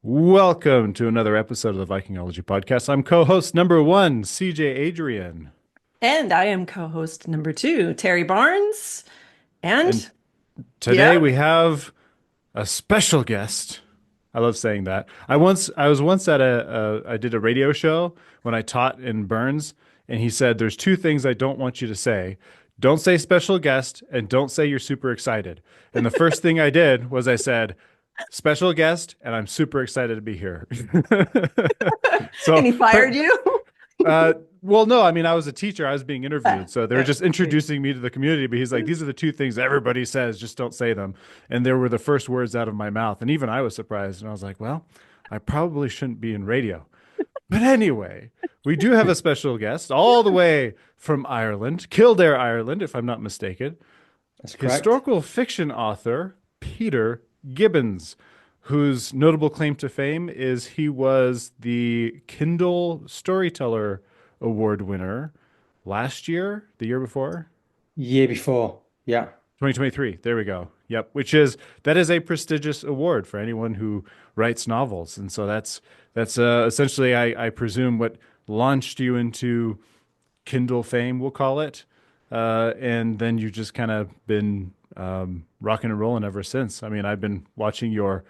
Welcome to another episode of the Vikingology podcast. I'm co-host number one, CJ Adrian. And I am co-host number two, Terry Barnes. And And yeah, today we have a special guest. I love saying that. I was once at I did a radio show when I taught in Burns, and he said, "There's two things I don't want you to say. Don't say special guest, and don't say you're super excited." And the first thing I did was I said, "Special guest, and I'm super excited to be here." and So, he fired you. Uh, well, no, I mean, I was a teacher. I was being interviewed. So they were just Okay. introducing me to the community. But he's like, these are the two things everybody says, just don't say them. And they were the first words out of my mouth. And even I was surprised. And I was like, well, I probably shouldn't be in radio. But anyway, we do have a special guest all the way from Ireland, Kildare, Ireland, if I'm not mistaken. That's correct. Historical fiction author Peter Gibbons, whose notable claim to fame is he was the Kindle Storyteller Award winner last year, the year before, Year before. Yeah. 2023. There we go. Yep, that is a prestigious award for anyone who writes novels. And so that's essentially I presume what launched you into Kindle fame, we'll call it. And then you've just kind of been rocking and rolling ever since. I mean, I've been watching your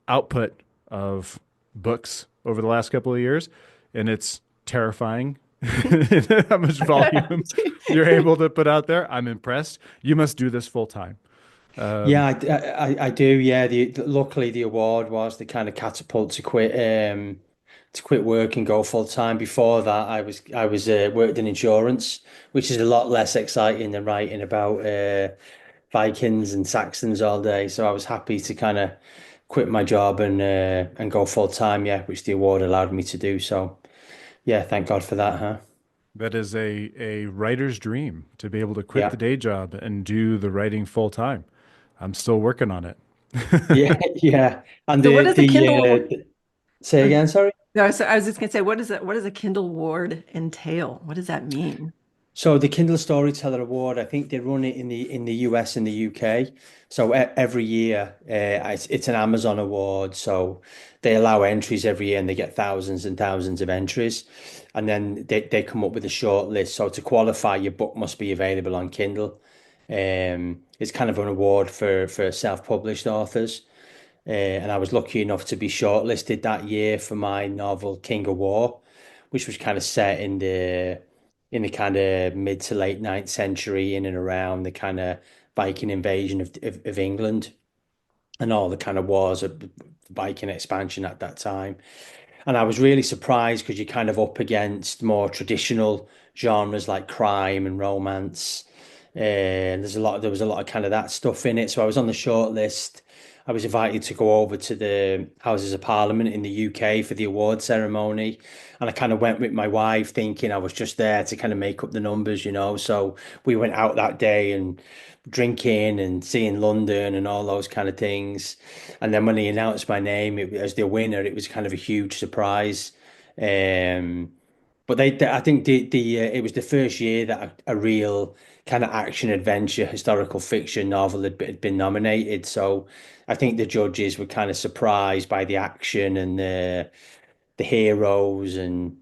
output of books over the last couple of years, and it's terrifying how much volume you're able to put out there. I'm impressed. You must do this full time. Yeah, I do. Yeah. Luckily the award was the kind of catapult to quit work and go full time. Before that, I was worked in insurance, which is a lot less exciting than writing about Vikings and Saxons all day. So I was happy to kind of quit my job and go full time. Yeah, which the award allowed me to do. So yeah, thank God for that, huh? That is a writer's dream to be able to quit the Yeah. day job and do the writing full time. I'm still working on it. Yeah, yeah. And So what does a Kindle? say uh, again, sorry. No, so I was just gonna say, what does a Kindle Award entail? What does that mean? So the Kindle Storyteller Award, I think they run it in the US and the UK. So every year, it's an Amazon award. So they allow entries every year, and they get thousands and thousands of entries, and then they come up with a short list. So to qualify, your book must be available on Kindle. It's kind of an award for self-published authors. And I was lucky enough to be shortlisted that year for my novel King of War, which was kind of set in the kind of mid to late ninth century, in and around the kind of Viking invasion of England and all the kind of wars of Viking expansion at that time. And I was really surprised because you're kind of up against more traditional genres like crime and romance. And there was a lot of kind of that stuff in it. So I was on the short list. I was invited to go over to the Houses of Parliament in the UK for the award ceremony. And I kind of went with my wife thinking I was just there to kind of make up the numbers. So we went out that day and drinking and seeing London and all those kind of things. And then when he announced my name as the winner, it was kind of a huge surprise. Um, but I think it was the first year that a real kind of action adventure historical fiction novel had been nominated. So I think the judges were kind of surprised by the action and the heroes and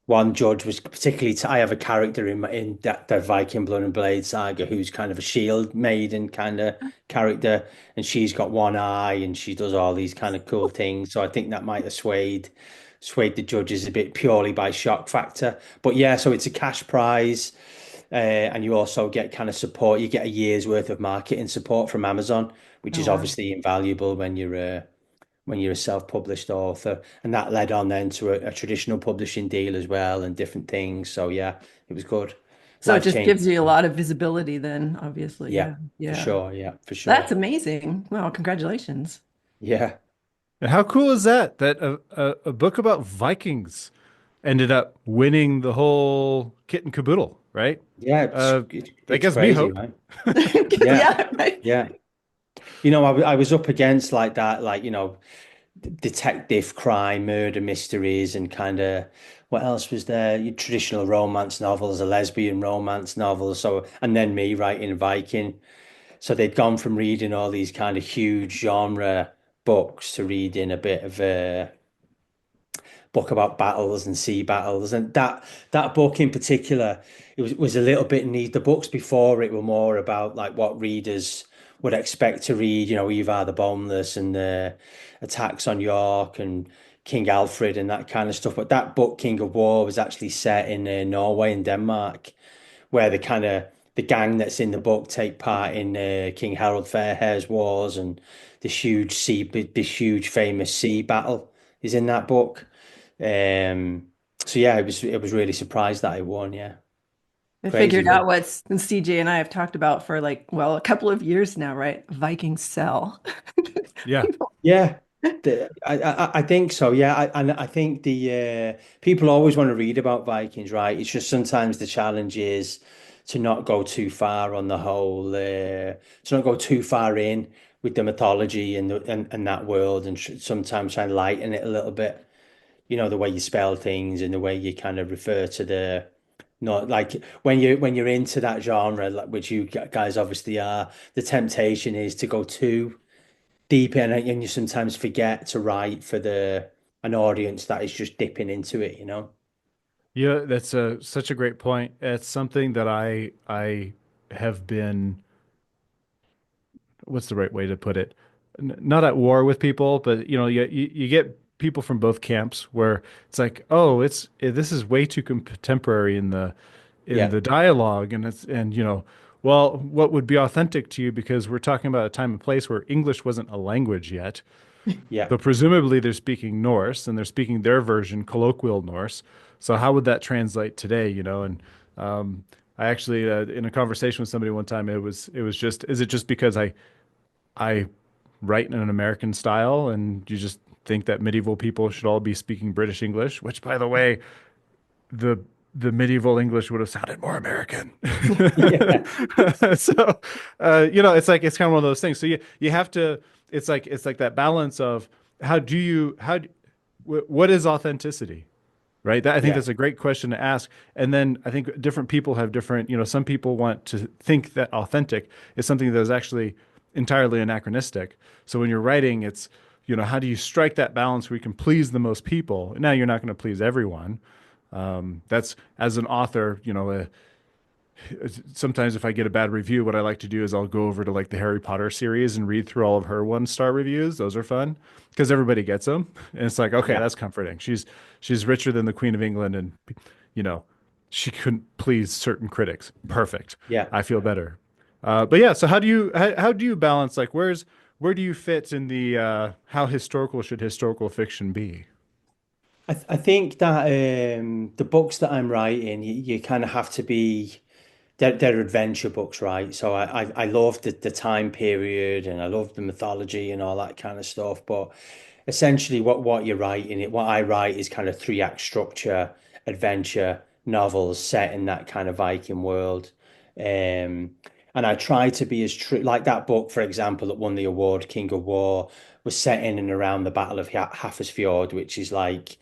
one judge was particularly I have a character in that the Viking Blood and Blade saga who's kind of a shield maiden kind of character, and she's got one eye and she does all these kind of cool things. So I think that might have swayed the judges a bit purely by shock factor. But yeah, so it's a cash prize, and you also get kind of support. You get a year's worth of marketing support from Amazon, which Oh is wow. obviously invaluable when you're a self-published author. And that led on then to a traditional publishing deal as well and different things. So yeah, it was good. So it Life just changing. gives you a lot of visibility then, obviously. Yeah, Yeah. for Yeah. sure. Yeah, for That's sure. amazing. Well, congratulations. Yeah. And how cool is that? That a book about Vikings ended up winning the whole kit and caboodle, right? Yeah, Uh, that it's gives me crazy, hope. right? Yeah. Yeah, right. Yeah. I was up against like that, like, detective crime, murder mysteries, and kind of what else was there? Your traditional romance novels, a lesbian romance novel. So, and then me writing Viking. So they'd gone from reading all these kind of huge genre books to reading a bit of a book about battles and sea battles, and that book in particular, it was a little bit neat. The books before it were more about like what readers would expect to read, Ivar the Boneless and the attacks on York and King Alfred and that kind of stuff. But that book, King of War, was actually set in Norway and Denmark, where the gang that's in the book take part in King Harold Fairhair's wars, and this huge famous sea battle is in that book. Um, so yeah, it was really surprised that I won. Yeah, I crazy, figured really. out what CJ and I have talked about for like, well, a couple of years now, right? Viking sell. Yeah. People. Yeah, I think so. Yeah, and I think the people always want to read about Vikings, right? It's just sometimes the challenge is to not go too far on the whole, to not go too far in with the mythology and that world, and sometimes try and lighten it a little bit. The way you spell things and the way you kind of refer to the not like when you're into that genre, like, which you guys obviously are, the temptation is to go too deep in it, and you sometimes forget to write for the an audience that is just dipping into it. Yeah, that's such a great point. It's something that I have been, what's the right way to put it? Not at war with people, but you get people from both camps where it's like, oh, this is way too contemporary in Yeah, the dialogue, and well, what would be authentic to you, because we're talking about a time and place where English wasn't a language yet. yeah, So presumably they're speaking Norse and they're speaking their version, colloquial Norse. So how would that translate today, And I actually, in a conversation with somebody one time, it was just, is it just because I write in an American style and you just think that medieval people should all be speaking British English, which, by the way, the the medieval English would have sounded more American. yeah, So, it's like it's kind of one of those things. So you have to. It's like that balance of what is authenticity, right? I think yeah, that's a great question to ask. And then I think different people have different. Some people want to think that authentic is something that is actually entirely anachronistic. So when you're writing, it's how do you strike that balance where you can please the most people? Now you're not going to please everyone. That's as an author, sometimes if I get a bad review, what I like to do is I'll go over to like the Harry Potter series and read through all of her one-star reviews. Those are fun because everybody gets them, and it's like, okay, yeah, that's comforting. She's richer than the Queen of England, and you know, she couldn't please certain critics. Perfect. yeah. I feel better. But yeah, so how do you balance, like, where do you fit in the how historical should historical fiction be? I think that the books that I'm writing, you kind of have to be. They're adventure books, right? So I love the time period and I love the mythology and all that kind of stuff. But essentially, what you're writing, what I write is kind of three-act structure, adventure novels set in that kind of Viking world. Um, and I try to be as true, like that book, for example, that won the award, King of War, was set in and around the Battle of Hafrsfjord, which is like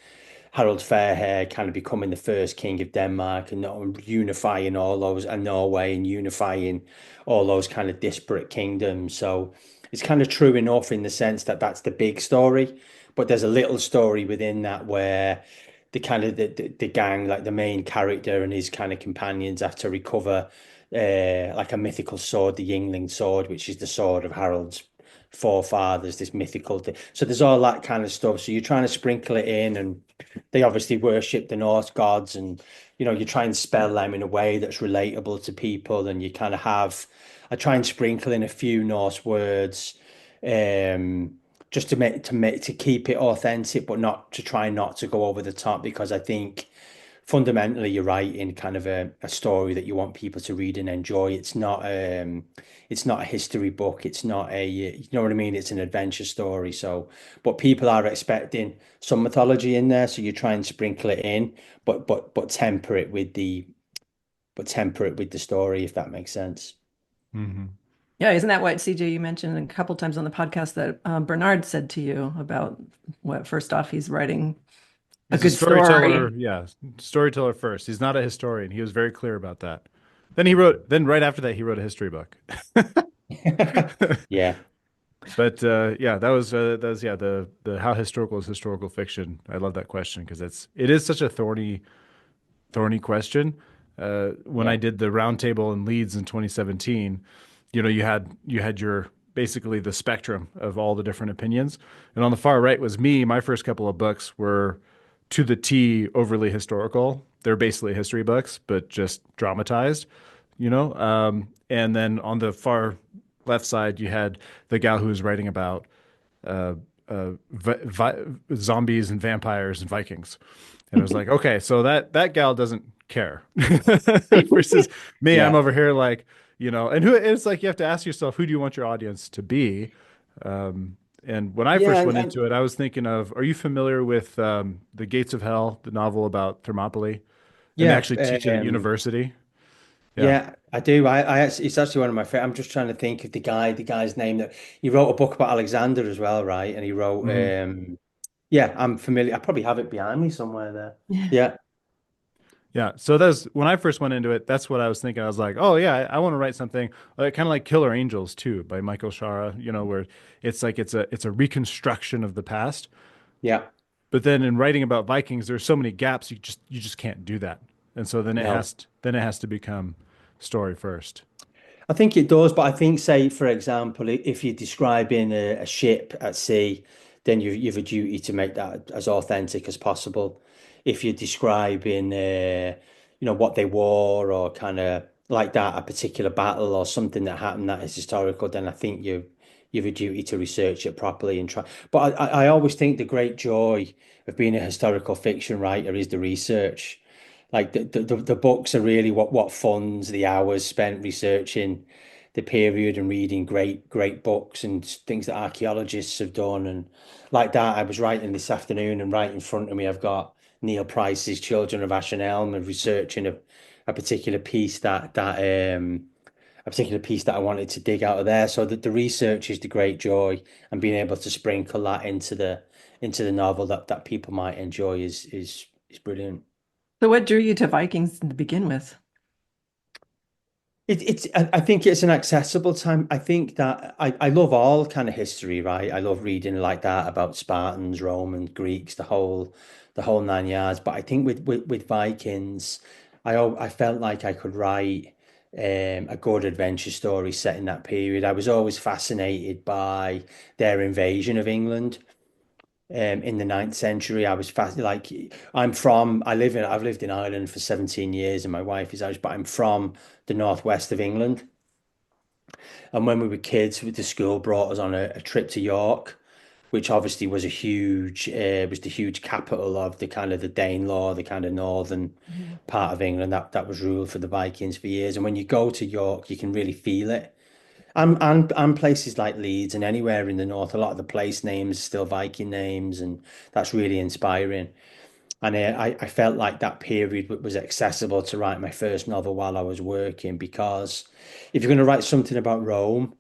Harold Fairhair kind of becoming the first king of Denmark and unifying all those, and Norway, and unifying all those kind of disparate kingdoms. So it's kind of true enough in the sense that that's the big story, but there's a little story within that where the gang, like the main character and his kind of companions, have to recover like a mythical sword, the Yingling sword, which is the sword of Harold's forefathers, this mythical thing. So there's all that kind of stuff. So you're trying to sprinkle it in, and they obviously worship the Norse gods, and you try and spell them in a way that's relatable to people, and you kind of have. I try and sprinkle in a few Norse words, um, just to keep it authentic, but not to try not to go over the top, because I think fundamentally you're writing kind of a story that you want people to read and enjoy. It's not a history book. It's not you know what I mean? It's an adventure story. So, but people are expecting some mythology in there, so you try and sprinkle it in, but temper it with the story, if that makes sense. Hmm. Yeah, isn't that what CJ you mentioned a couple times on the podcast that Bernard said to you about what first off he's writing a He's a good storyteller, story. yeah, storyteller first. He's not a historian. He was very clear about that. Then right after that, he wrote a history book. Yeah. But yeah, that was yeah the how historical is historical fiction. I love that question because it is such a thorny question. When I Yeah. did the roundtable in Leeds in 2017, you had your basically the spectrum of all the different opinions, and on the far right was me. My first couple of books were to the T overly historical. They're basically history books, but just dramatized, and then on the far left side, you had the gal who was writing about uh, zombies and vampires and Vikings. And I was like, okay, so that gal doesn't care. Versus me, I'm Yeah. over here like, and who it's like you have to ask yourself, who do you want your audience to be? And when I Yeah. first went into it, I was thinking of, are you familiar with The Gates of Hell, the novel about Thermopylae? And they Yeah. actually teach it at university. Yeah. Yeah, I do. It's actually one of my favorite. I'm just trying to think of the guy's name that he wrote a book about Alexander as well, right? And he wrote, Hmm. yeah, I'm familiar. I probably have it behind me somewhere there. Yeah. Yeah. Yeah. So that's when I first went into it, that's what I was thinking. I was like, oh yeah, I want to write something kind of like Killer Angels too by Michael Shara, where it's like it's a reconstruction of the past. Yeah. But then in writing about Vikings, there's so many gaps you just can't do that. And so No. then it has to become story first. I think it does, but I think, say, for example, if you're describing a ship at sea, then you've a duty to make that as authentic as possible. If you're describing, what they wore or kind of like that, a particular battle or something that happened that is historical, then I think you've a duty to research it properly and try. But I always think the great joy of being a historical fiction writer is the research. Like the books are really what funds the hours spent researching the period and reading great books and things that archaeologists have done and like that. I was writing this afternoon and right in front of me I've got Neil Price's Children of Ash and Elm and researching a particular piece that I wanted to dig out of there. So that the research is the great joy and being able to sprinkle that into the novel that people might enjoy is brilliant. So what drew you to Vikings to begin with? I think it's an accessible time. I think that I love all kind of history, right? I love reading like that about Spartans, Romans, Greeks, the whole nine yards. But I think with Vikings, I felt like I could write a good adventure story set in that period. I was always fascinated by their invasion of England in the ninth century. I was fast like I've lived in Ireland for 17 years and my wife is Irish, but I'm from the northwest of England. And when we were kids, the school brought us on a trip to York, which obviously was the huge capital of the kind of the Danelaw, the kind of northern Mhm. part of England that was ruled for the Vikings for years. And when you go to York, you can really feel it. And places like Leeds and anywhere in the north, a lot of the place names are still Viking names, and that's really inspiring. And I felt like that period was accessible to write my first novel while I was working because if you're going to write something about Rome,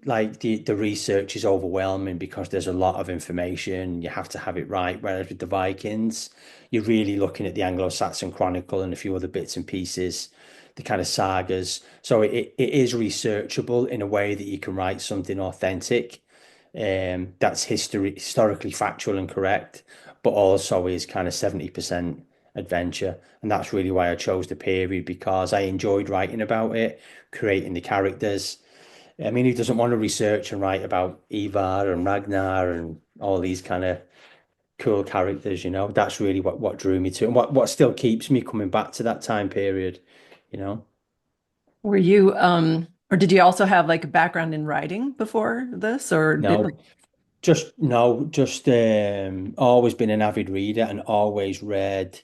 like the research is overwhelming because there's a lot of information. You have to have it right. Whereas with the Vikings, you're really looking at the Anglo-Saxon Chronicle and a few other bits and pieces, the kind of sagas. So it is researchable in a way that you can write something authentic, that's historically factual and correct, but also is kind of 70% adventure. And that's really why I chose the period because I enjoyed writing about it, creating the characters. I mean, who doesn't want to research and write about Ivar and Ragnar and all these kind of cool characters, That's really what drew me to it and what still keeps me coming back to that time period, you know? Were you or did you also have like a background in writing before this or did like No, just always been an avid reader and always read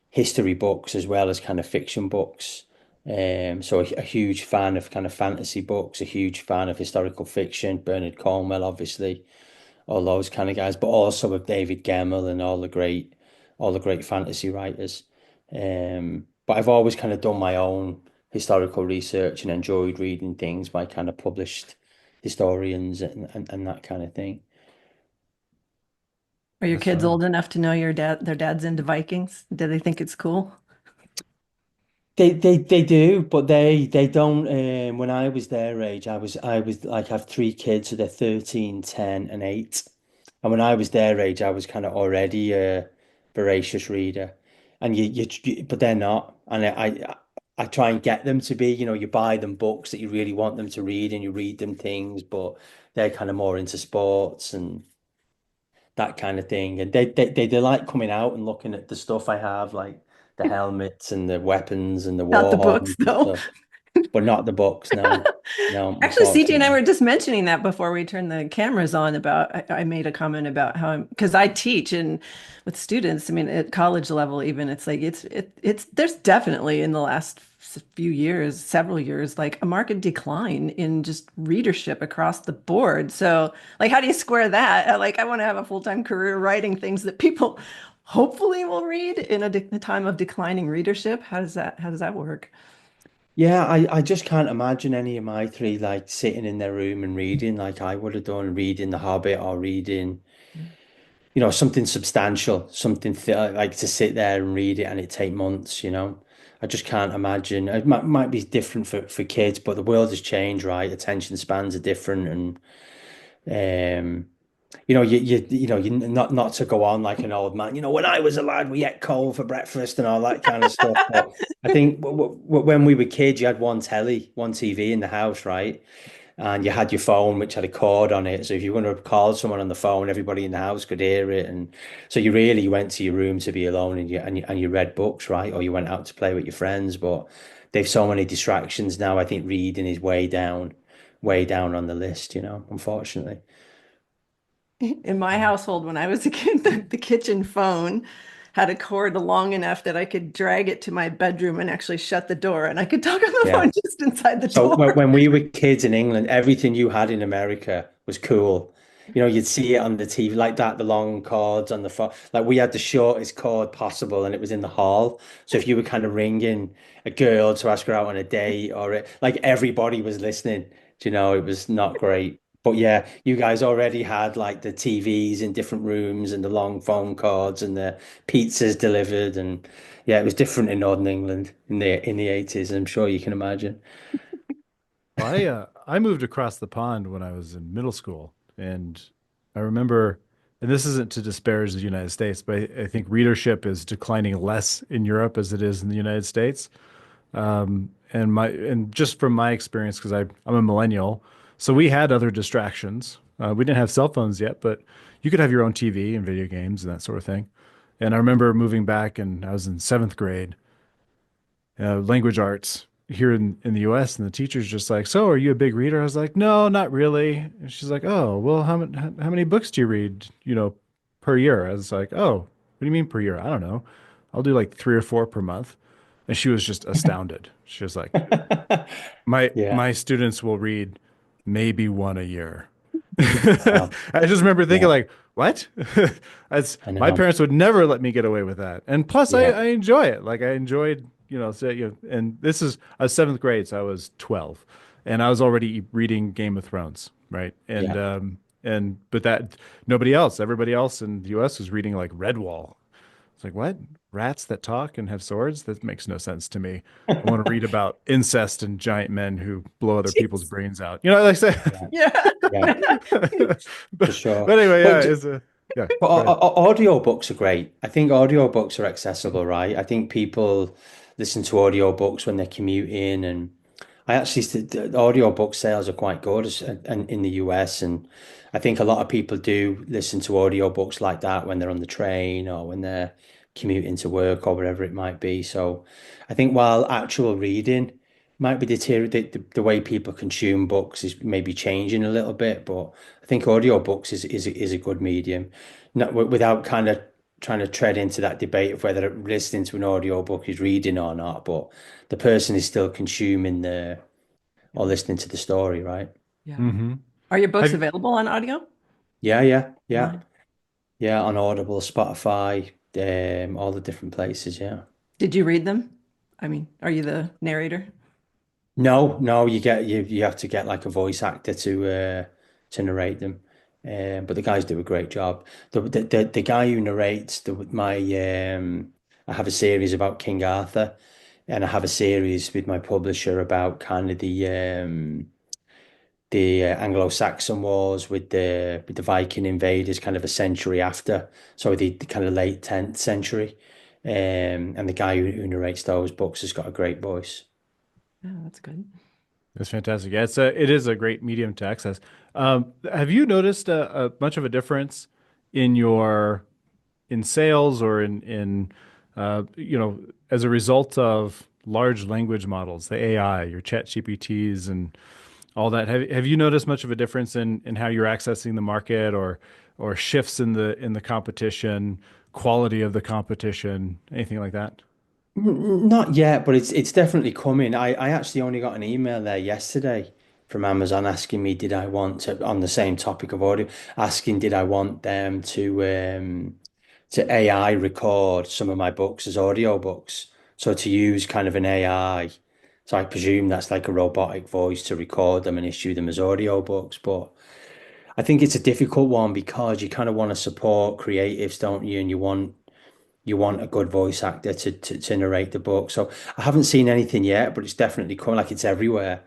history books as well as kind of fiction books. So a huge fan of kind of fantasy books, a huge fan of historical fiction, Bernard Cornwell, obviously, all those kind of guys, but also with David Gemmell and all the great fantasy writers. But I've always kind of done my own historical research and enjoyed reading things by kind of published historians and that kind of thing. are your That's kids fun. old enough to know their dad's into Vikings? Do they think it's cool? They do, but they don't. When I was their age, I was like I have three kids, so they're 13, 10, and 8. And when I was their age, I was kind of already a voracious reader, and but they're not. And I try and get them to be. You buy them books that you really want them to read, and you read them things, but they're kind of more into sports and that kind of thing. And they like coming out and looking at the stuff I have, like the helmets and the weapons and the Not war the books, horns and though. stuff, but not the books. No, no, Actually, CJ and I unfortunately. were just mentioning that before we turned the cameras on about I made a comment about how because I teach and with students, I mean at college level even it's like it's there's definitely in the last few years, several years, like a marked decline in just readership across the board. So like how do you square that? Like I want to have a full-time career writing things that people hopefully will read in a time of declining readership. How does that work? Yeah, I just can't imagine any of my three like sitting in their room and reading like I would have done, reading The Hobbit or reading, something substantial, something th like to sit there and read it and it take months. I just can't imagine. It might be different for kids, but the world has changed, right? Attention spans are different, and you not to go on like an old man. When I was a lad, we ate coal for breakfast and all that kind of stuff. But I think when we were kids, you had one telly, one TV in the house, right? And you had your phone, which had a cord on it. So if you were going to call someone on the phone, everybody in the house could hear it. And so you really went to your room to be alone, and you read books, right? Or you went out to play with your friends. But they've so many distractions now. I think reading is way down on the list. Unfortunately. In my household, when I was a kid, the kitchen phone had a cord long enough that I could drag it to my bedroom and actually shut the door, and I could talk on the Yeah. phone just inside the So door. when we were kids in England, everything you had in America was cool. You'd see it on the TV like that, the long cords on the phone. Like we had the shortest cord possible, and it was in the hall. So if you were kind of ringing a girl to ask her out on a date, like everybody was listening. It was not great. But yeah, you guys already had like the TVs in different rooms and the long phone cords and the pizzas delivered, and yeah, it was different in Northern England in the 80s. I'm sure you can imagine. Well, I moved across the pond when I was in middle school, and I remember, and this isn't to disparage the United States, but I think readership is declining less in Europe as it is in the United States. And just from my experience, because I'm a millennial, so we had other distractions. We didn't have cell phones yet, but you could have your own TV and video games and that sort of thing. And I remember moving back, and I was in seventh grade, language arts here in the US, and the teacher's just like, "So, are you a big reader?" I was like, "No, not really." And she's like, "Oh, well, how many books do you read, per year?" I was like, "Oh, what do you mean per year? I don't know. I'll do like 3 or 4 per month." And she was just astounded. She was like, Yeah. my students will read maybe one a year." Wow. I just remember thinking Yeah. like, what? That's I my know. parents would never let me get away with that. And plus Yeah. I enjoy it. Like I enjoyed, and this is I was seventh grade, so I was 12. And I was already reading Game of Thrones, right? Yeah. And but that nobody else, everybody else in the US was reading like Redwall. It's like, what? Rats that talk and have swords? That makes no sense to me. I want to read about incest and giant men who blow other people's Jeez. brains out. Like I say. Yeah. Yeah. Yeah. For But sure. anyway, yeah, But it's a yeah. But Go ahead. audio books are great. I think audio books are accessible, right? I think people listen to audio books when they're commuting, and I actually the audio book sales are quite good and in the US, and I think a lot of people do listen to audio books like that when they're on the train or when they're commuting to work or wherever it might be. So I think while actual reading might be deteriorating, the way people consume books is maybe changing a little bit, but I think audiobooks is a good medium. Not without kind of trying to tread into that debate of whether listening to an audiobook is reading or not, but the person is still consuming the or listening to the story, right? Yeah. Hmm. Are your books Have available on audio? Yeah, yeah, yeah, Online? yeah. On Audible, Spotify, all the different places. Yeah. Did you read them? I mean, are you the narrator? No, no, you have to get like a voice actor to narrate them. But the guys do a great job. The guy who narrates I have a series about King Arthur. and I have a series with my publisher about kind of the Anglo-Saxon wars with the Viking invaders, kind of a century after, so the kind of late 10th century. And the guy who narrates those books has got a great voice. Oh, that's good. That's fantastic. Yeah, it is a great medium to access. Have you noticed a much of a difference in your in sales or as a result of large language models, the AI, your chat GPTs and all that? Have you noticed much of a difference in how you're accessing the market or shifts in the competition, quality of the competition, anything like that? Not yet, but it's definitely coming. I actually only got an email there yesterday from Amazon asking me did I want to, on the same topic of audio, asking did I want them to AI record some of my books as audio books. So to use kind of an AI. So I presume that's like a robotic voice to record them and issue them as audio books. But I think it's a difficult one because you kind of want to support creatives, don't you? And you want a good voice actor to narrate the book. So I haven't seen anything yet, but it's definitely coming. Like it's everywhere.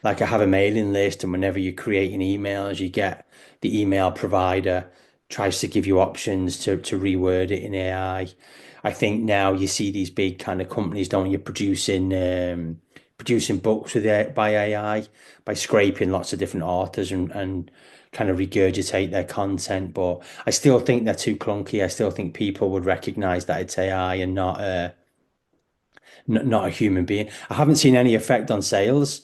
Like I have a mailing list, and whenever you're creating emails, you get the email provider tries to give you options to reword it in AI. I think now you see these big kind of companies, don't you, producing books by AI, by scraping lots of different authors and kind of regurgitate their content. But I still think they're too clunky. I still think people would recognize that it's AI and not a human being. I haven't seen any effect on sales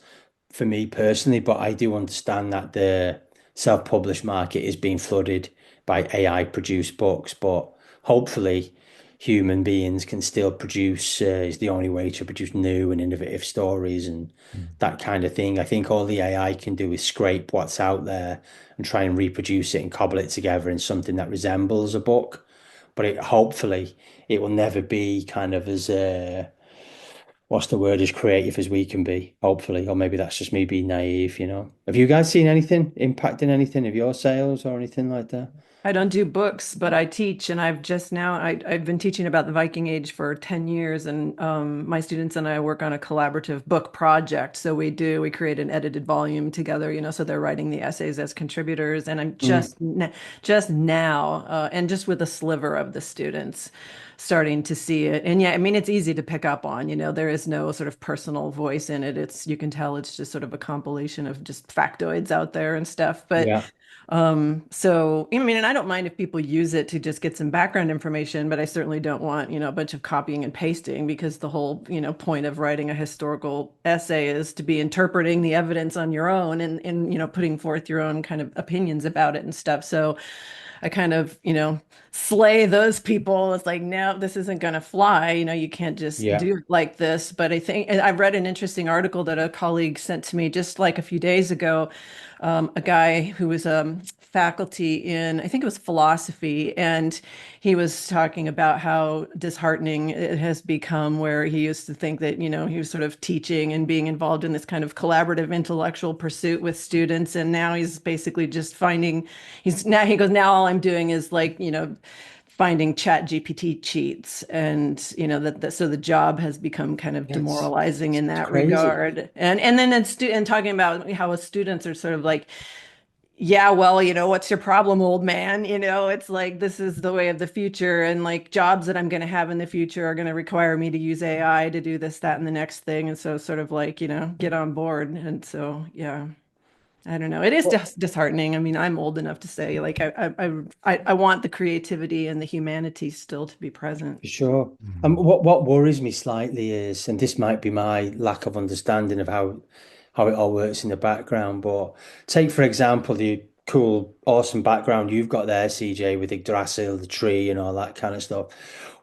for me personally, but I do understand that the self-published market is being flooded by AI produced books. But hopefully, human beings can still produce, is the only way to produce new and innovative stories and that kind of thing. I think all the AI can do is scrape what's out there and try and reproduce it and cobble it together in something that resembles a book. But hopefully, it will never be kind of as what's the word, as creative as we can be, hopefully. Or maybe that's just me being naive. Have you guys seen anything impacting anything of your sales or anything like that? I don't do books, but I teach, and I've been teaching about the Viking Age for 10 years, and my students and I work on a collaborative book project. So we create an edited volume together, so they're writing the essays as contributors, and I'm Mm, just now, and just with a sliver of the students starting to see it. And yeah, I mean, it's easy to pick up on, there is no sort of personal voice in it. You can tell it's just sort of a compilation of just factoids out there and stuff. But yeah, so, I mean, and I don't mind if people use it to just get some background information, but I certainly don't want, a bunch of copying and pasting because the whole, point of writing a historical essay is to be interpreting the evidence on your own and, putting forth your own kind of opinions about it and stuff. So I kind of, slay those people. It's like, no, this isn't going to fly. You can't just yeah. do it like this. But I think, and I've read an interesting article that a colleague sent to me just like a few days ago. A guy who was faculty in, I think it was philosophy, and he was talking about how disheartening it has become, where he used to think that, he was sort of teaching and being involved in this kind of collaborative intellectual pursuit with students. And now he's basically just he goes, now all I'm doing is like, finding chat GPT cheats and so the job has become kind of Yeah, it's, demoralizing in it's that crazy. regard. And talking about how students are sort of like, yeah, well, what's your problem, old man? It's like this is the way of the future, and like jobs that I'm going to have in the future are going to require me to use AI to do this, that, and the next thing. And so sort of like, get on board. And so, yeah. I don't know. It is Well, just disheartening. I mean, I'm old enough to say, like, I want the creativity and the humanity still to be present. for sure. And Mhm. what worries me slightly is, and this might be my lack of understanding of how it all works in the background, but take for example the cool, awesome background you've got there, CJ, with Yggdrasil, the tree, and all that kind of stuff.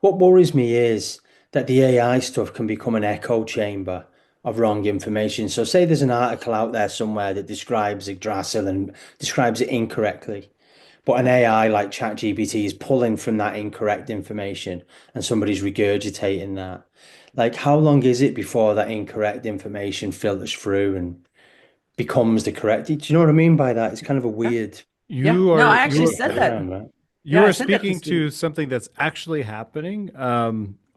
What worries me is that the AI stuff can become an echo chamber of wrong information. So say there's an article out there somewhere that describes Yggdrasil and describes it incorrectly. But an AI like ChatGPT is pulling from that incorrect information and somebody's regurgitating that. Like, how long is it before that incorrect information filters through and becomes the correct? Do you know what I mean by that? It's kind of a Yeah. weird Yeah. You No, I are actually you get said head that. around, right? You Yeah, I are said that to speaking to students. something that's actually happening.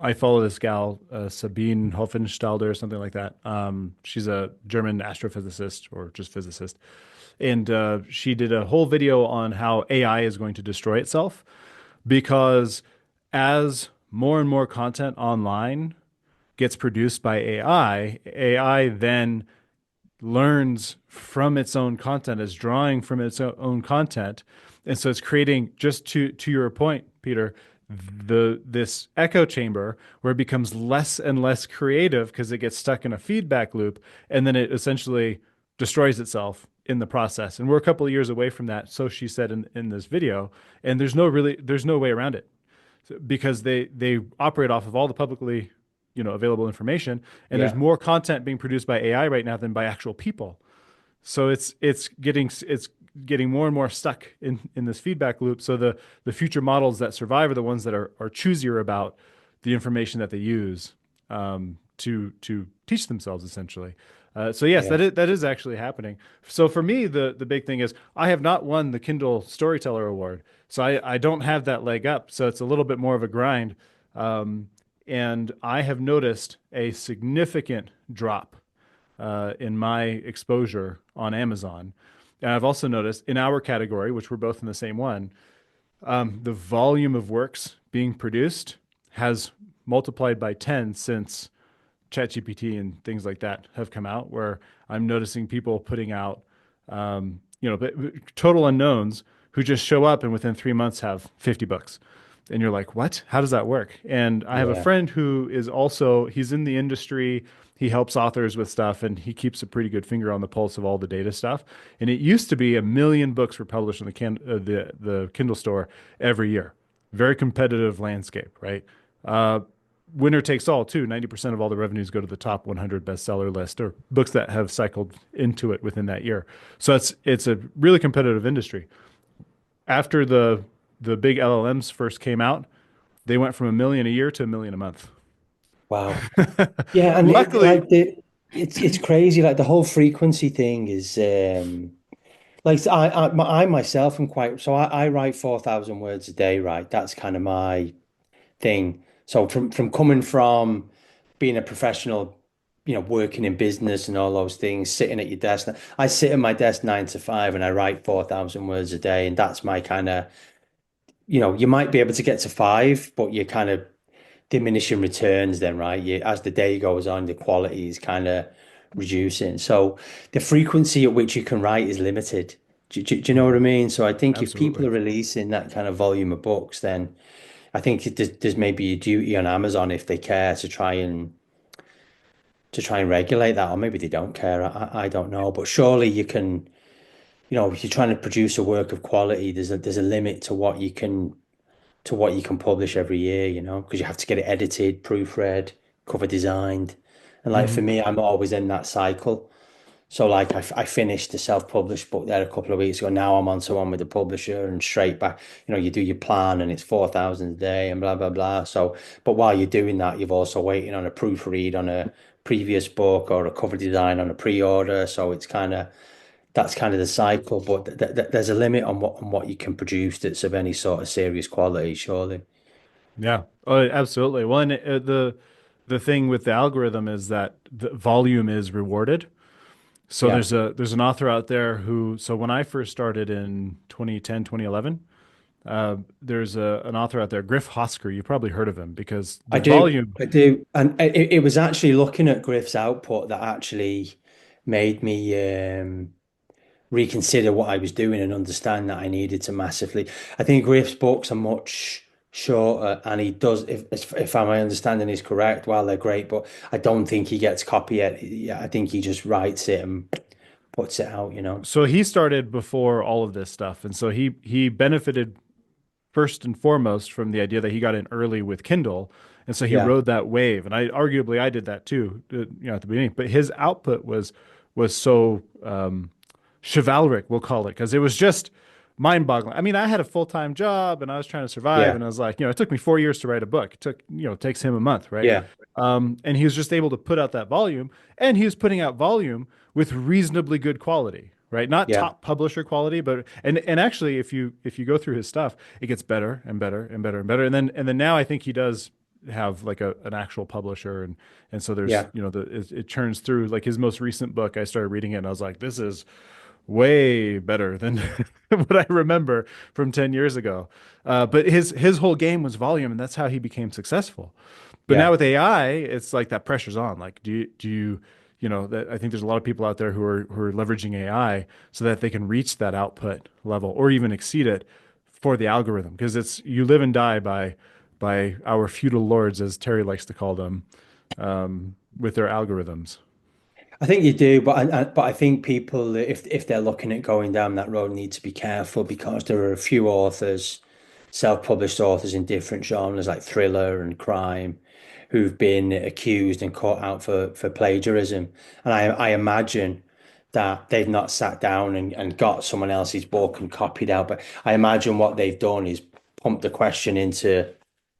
I follow this gal, Sabine Hofenstadler or something like that. She's a German astrophysicist or just physicist. And she did a whole video on how AI is going to destroy itself because as more and more content online gets produced by AI then learns from its own content, is drawing from its own content. And so it's creating, just to your point, Peter, this echo chamber where it becomes less and less creative because it gets stuck in a feedback loop and then it essentially destroys itself in the process. And we're a couple of years away from that, so she said in this video, and there's no way around it because they operate off of all the publicly available information, and there's Yeah. more content being produced by AI right now than by actual people. So it's getting more and more stuck in this feedback loop. So the future models that survive are the ones that are choosier about the information that they use to teach themselves essentially. So yes, Yeah. that is actually happening. So for me, the big thing is I have not won the Kindle Storyteller Award, so I don't have that leg up. So it's a little bit more of a grind, and I have noticed a significant drop in my exposure on Amazon. And I've also noticed in our category, which we're both in the same one, the volume of works being produced has multiplied by 10 since ChatGPT and things like that have come out, where I'm noticing people putting out, total unknowns who just show up and within 3 months have 50 books. And you're like, what? How does that work? And I have a Yeah. friend who is also, he's in the industry. He helps authors with stuff and he keeps a pretty good finger on the pulse of all the data stuff. And it used to be 1 million books were published in the Kindle store every year. Very competitive landscape, right? Uh, Winner takes all too. 90% of all the revenues go to the top 100 bestseller list or books that have cycled into it within that year. So it's a really competitive industry. After the big LLMs first came out, they went from 1 million a year to 1 million a month. Wow. Yeah, and Luckily, it's crazy. Like the whole frequency thing is like I myself am quite so I write 4,000 words a day, right? That's kind of my thing. So from coming from being a professional, working in business and all those things, sitting at your desk. I sit at my desk 9 to 5 and I write 4,000 words a day, and that's my kind of, you might be able to get to five, but you're kind of diminishing returns then, right? As the day goes on, the quality is kind of reducing. So the frequency at which you can write is limited. Do you know what I Mhm. mean? So I think if people Absolutely. are releasing that kind of volume of books, then I think there's maybe a duty on Amazon if they care to try and regulate that, or maybe they don't care. I don't know, but surely you can. If you're trying to produce a work of quality, there's a limit to what you can publish every year, because you have to get it edited, proofread, cover designed. And like for Hmm. me, I'm always in that cycle. So like I finished the self-published book there a couple of weeks ago. Now I'm on to one with the publisher and straight back. You do your plan and it's 4,000 a day and blah blah blah. So, but while you're doing that, you've also waiting on a proofread on a previous book or a cover design on a pre-order. So that's kind of the cycle. But there's a limit on what you can produce that's of any sort of serious quality, surely. Yeah. Oh, absolutely. Well, and the thing with the algorithm is that the volume is rewarded. So Yeah. there's an author out there who, so when I first started in 2010, 2011, there's an author out there, Griff Hosker. You probably heard of him because the I do, volume. I do, and it was actually looking at Griff's output that actually made me reconsider what I was doing and understand that I needed to massively. I think Griff's books are much shorter, and he does, if my understanding is correct, while they're great, but I don't think he gets copy it. Yeah, I think he just writes it and puts it out. So he started before all of this stuff, and so he benefited first and foremost from the idea that he got in early with Kindle, and so he Yeah, rode that wave. And I did that too, at the beginning. But his output was so chivalric, we'll call it, because it was just mind-boggling. I mean, I had a full-time job and I was trying to survive, yeah, and I was like, it took me 4 years to write a book. It took, takes him a month, right? yeah, And he was just able to put out that volume, and he was putting out volume with reasonably good quality, right? Not yeah, top publisher quality, but and actually, if you go through his stuff, it gets better and better and better and better. And then now I think he does. have like an actual publisher, and so there's Yeah. it churns through. Like his most recent book, I started reading it and I was like, this is way better than what I remember from 10 years ago. But his whole game was volume, and that's how he became successful. But now Yeah. with AI, it's like that pressure's on. Like, that I think there's a lot of people out there who are leveraging AI so that they can reach that output level or even exceed it for the algorithm. Because it's you live and die by our feudal lords, as Terry likes to call them, with their algorithms. I think you do, but I think people, if they're looking at going down that road, need to be careful because there are a few authors, self-published authors in different genres like thriller and crime, who've been accused and caught out for plagiarism. And I imagine that they've not sat down and got someone else's book and copied out, but I imagine what they've done is pumped a question into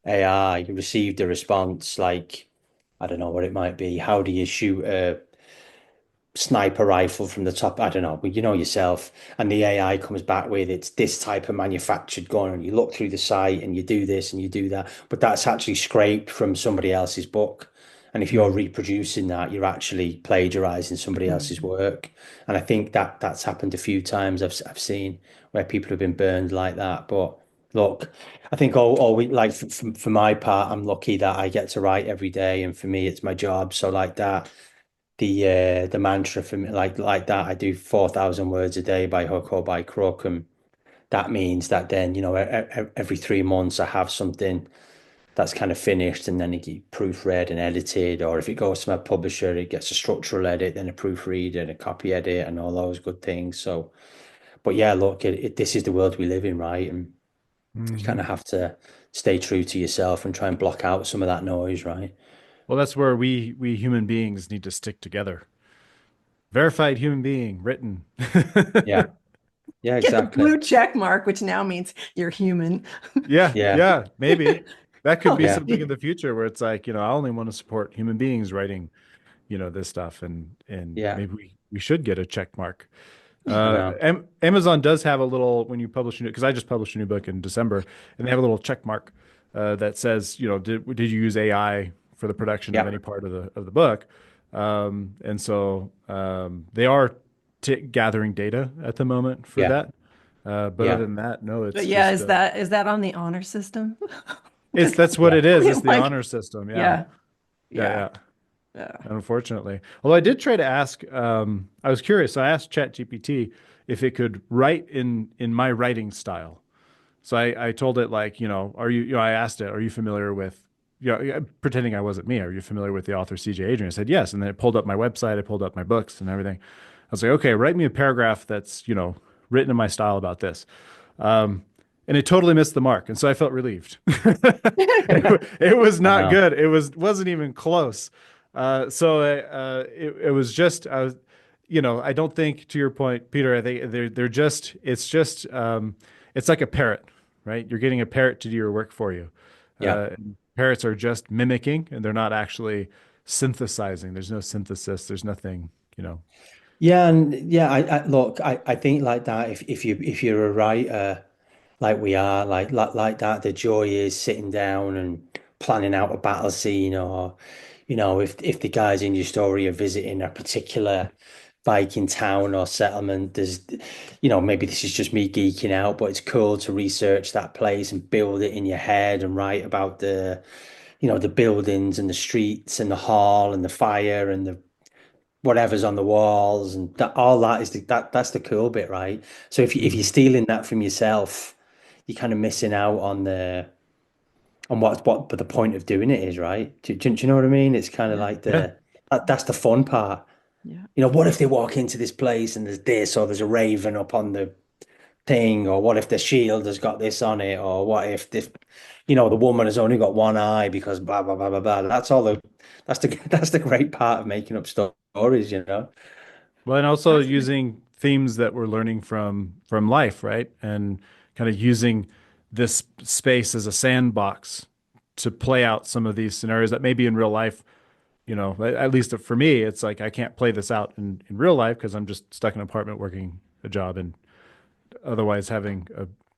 AI, received a response like, I don't know what it might be. How do you shoot a sniper rifle from the top? I don't know, but you know yourself. And the AI comes back with it's this type of manufactured gun, and you look through the site and you do this and you do that, but that's actually scraped from somebody else's book. And if you're Mm. reproducing that, you're actually plagiarizing somebody else's Mhm. work. And I think that that's happened a few times. I've seen where people have been burned like that. But look, I think all we like for my part, I'm lucky that I get to write every day, and for me, it's my job. So like that the mantra for me like that I do 4,000 words a day by hook or by crook, and that means that then every 3 months I have something that's kind of finished, and then it get proofread and edited, or if it goes to my publisher it gets a structural edit, then a proofread and a copy edit and all those good things. So but yeah, look, this is the world we live in, right? And you kind Mhm. of have to stay true to yourself and try and block out some of that noise, right? Well, that's where we human beings need to stick together. Verified human being, written. Yeah, yeah, Get the exactly. blue check mark, which now means you're human. Yeah, Yeah, yeah, maybe. That could Oh, be yeah, something in the future where it's like, I only want to support human beings writing, this stuff, and yeah. maybe we should get a check mark. I know. Amazon does have a little when you publish a new because I just published a new book in December, and they have a little check mark that says, did you use AI for the production of Yeah, any part of the book? And so they are t gathering data at the moment for yeah, that. But other yeah, than that, no, but it's yeah, just is that on the honor system? it's Because that's what yeah. it is. It's the like, honor system. Yeah, yeah, yeah, yeah, yeah. yeah, Unfortunately, although I did try to ask, I was curious. I asked ChatGPT if it could write in my writing style. So I told it like, I asked it, are you familiar with, pretending I wasn't me, are you familiar with the author C.J. Adrian? I said yes, and then it pulled up my website, I pulled up my books and everything. I was like, okay, write me a paragraph that's written in my style about this. And it totally missed the mark, and so I felt relieved. It was I not know. good. Wasn't even close. It was just I was, I don't think to your point, Peter. I think they're just it's like a parrot, right? You're getting a parrot to do your work for you. Yeah, Parrots are just mimicking, and they're not actually synthesizing. There's no synthesis. There's nothing, you know. yeah, and yeah. I look. I think like that. If you're a writer, like we are, like that, the joy is sitting down and planning out a battle scene, or if the guys in your story are visiting a particular Viking town or settlement, maybe this is just me geeking out, but it's cool to research that place and build it in your head and write about the buildings and the streets and the hall and the fire and the whatever's on the walls, and that all that is that's the cool bit, right? So if you're Mhm. stealing that from yourself, you're kind of missing out on what but the point of doing it is, right? Do you know what I mean? It's kind of yeah, like Yeah. that's the fun part. yeah. What if they walk into this place and there's this, or there's a raven up on the thing, or what if the shield has got this on it, or what if the woman has only got one eye because blah blah blah blah blah. That's the that's the great part of making up stories. Well, and also Absolutely. using themes that we're learning from life, right? And kind of using this space as a sandbox to play out some of these scenarios that maybe in real life, at least for me, it's like I can't play this out in real life because I'm just stuck in an apartment working a job and otherwise having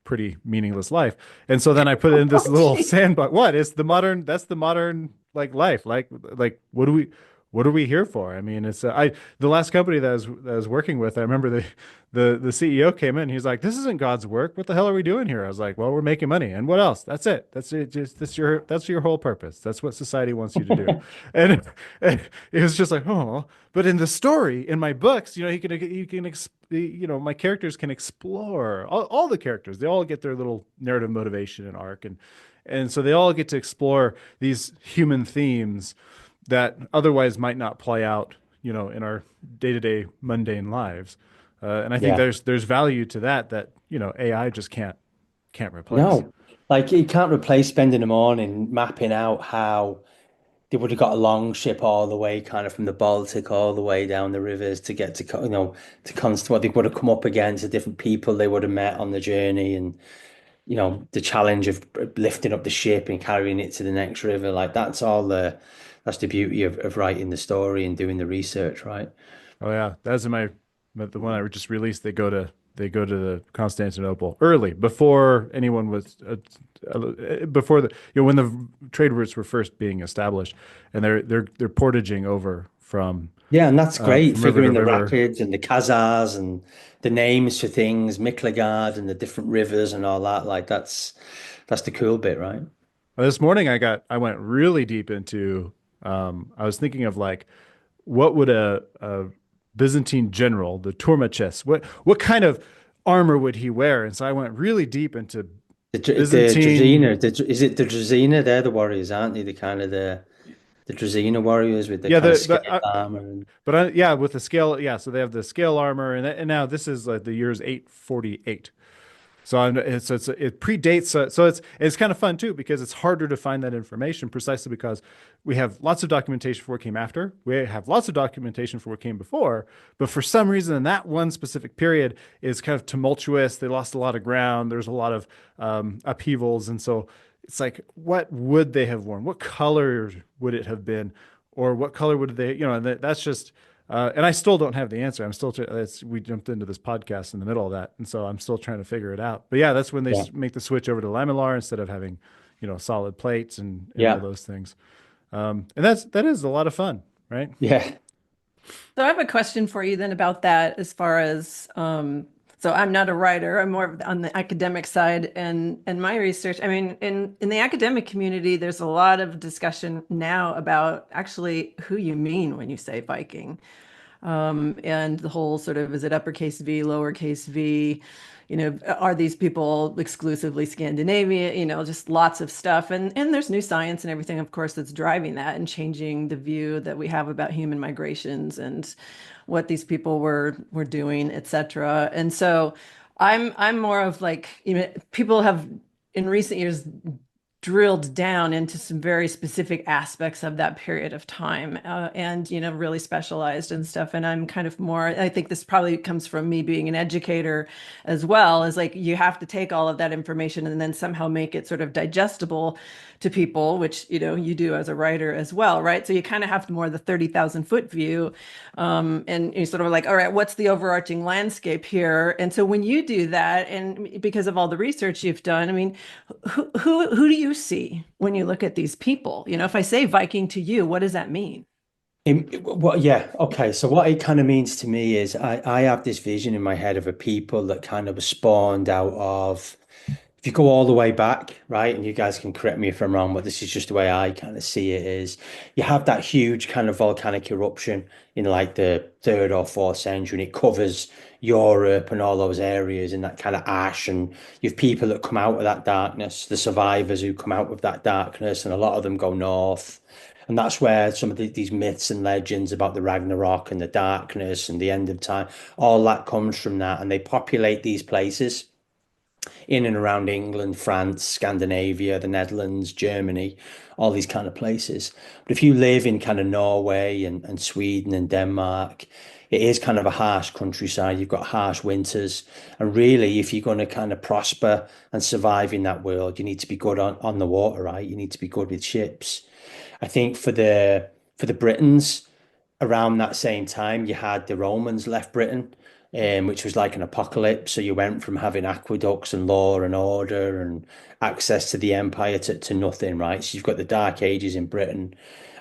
pretty meaningless life. And so then I put it in this Oh, little gee. sandbox. What? It's the modern, that's the modern like life. Like what are we here for? I mean, it's the last company that I was working with, I remember the CEO came in, he's like, "This isn't God's work. What the hell are we doing here?" I was like, "Well, we're making money. And what else? That's it. That's it. Just that's your whole purpose. That's what society wants you to do." And, and it was just like, "Oh, but in the story, in my books, my characters can explore all the characters. They all get their little narrative motivation and arc, and so they all get to explore these human themes that otherwise might not play out, in our day-to-day mundane lives. And I think Yeah. there's value to that AI just can't replace. No, like you can't replace spending the morning mapping out how they would have got a long ship all the way kind of from the Baltic all the way down the rivers to get to, to Const what they would have come up against, the different people they would have met on the journey and, the challenge of lifting up the ship and carrying it to the next river. Like that's the beauty of writing the story and doing the research, right? Oh yeah, that's in but the one I just released. They go to the Constantinople early before anyone was before when the trade routes were first being established, and they're portaging over Yeah, and that's great, from river to figuring the river. rapids and the Khazars and the names for things, Miklagard and the different rivers and all that. Like that's the cool bit, right? This morning I went really deep into I was thinking of like what would a Byzantine general, the Tourmaches, what kind of armor would he wear? And so I went really deep into The Byzantine. Drazina, is it the Drazina? They're the warriors, aren't they? The kind of the Drazina warriors with the Yeah, kind of the scaled armor and yeah, with the scale, yeah. So they have the scale armor, and now this is like the year's 848. So it predates. So it's kind of fun too because it's harder to find that information precisely because we have lots of documentation for what came after. We have lots of documentation for what came before, but for some reason that one specific period is kind of tumultuous. They lost a lot of ground. There's a lot of upheavals, and so it's like, what would they have worn? What color would it have been, or what color would they? And that's just. And I still don't have the answer. We jumped into this podcast in the middle of that, and so I'm still trying to figure it out. But yeah, that's when they yeah, make the switch over to lamellar instead of having, solid plates and all yeah, those things. And that is a lot of fun, right? yeah. So I have a question for you then about that as far as so I'm not a writer, I'm more on the academic side and my research. I mean, in the academic community, there's a lot of discussion now about actually who you mean when you say Viking. And the whole sort of, is it uppercase V, lowercase v? Are these people exclusively Scandinavian? Just lots of stuff. And there's new science and everything, of course, that's driving that and changing the view that we have about human migrations and what these people were doing, et cetera. And so I'm more of like, people have in recent years drilled down into some very specific aspects of that period of time and really specialized and stuff, and I'm kind of more, I think this probably comes from me being an educator as well, is like you have to take all of that information and then somehow make it sort of digestible to people, which you do as a writer as well, right? So you kind of have more the 30,000 foot view, and you sort of like, all right, what's the overarching landscape here? And so when you do that, and because of all the research you've done, I mean, who do you see when you look at these people? If I say Viking to you, what does that mean? Well, yeah, okay. So what it kind of means to me is I have this vision in my head of a people that kind of was spawned out of, if you go all the way back, right, and you guys can correct me if I'm wrong, but this is just the way I kind of see it is you have that huge kind of volcanic eruption in like the third or fourth century, and it covers Europe and all those areas in that kind of ash, and you have people that come out of that darkness, the survivors who come out of that darkness, and a lot of them go north. And that's where some of these myths and legends about the Ragnarok and the darkness and the end of time, all that comes from that. And they populate these places in and around England, France, Scandinavia, the Netherlands, Germany, all these kind of places. But if you live in kind of Norway and Sweden and Denmark, it is kind of a harsh countryside. You've got harsh winters. And really, if you're going to kind of prosper and survive in that world, you need to be good on the water, right? You need to be good with ships. I think for the Britons, around that same time, you had the Romans left Britain. which was like an apocalypse. So you went from having aqueducts and law and order and access to the empire to nothing, right? So you've got the Dark Ages in Britain,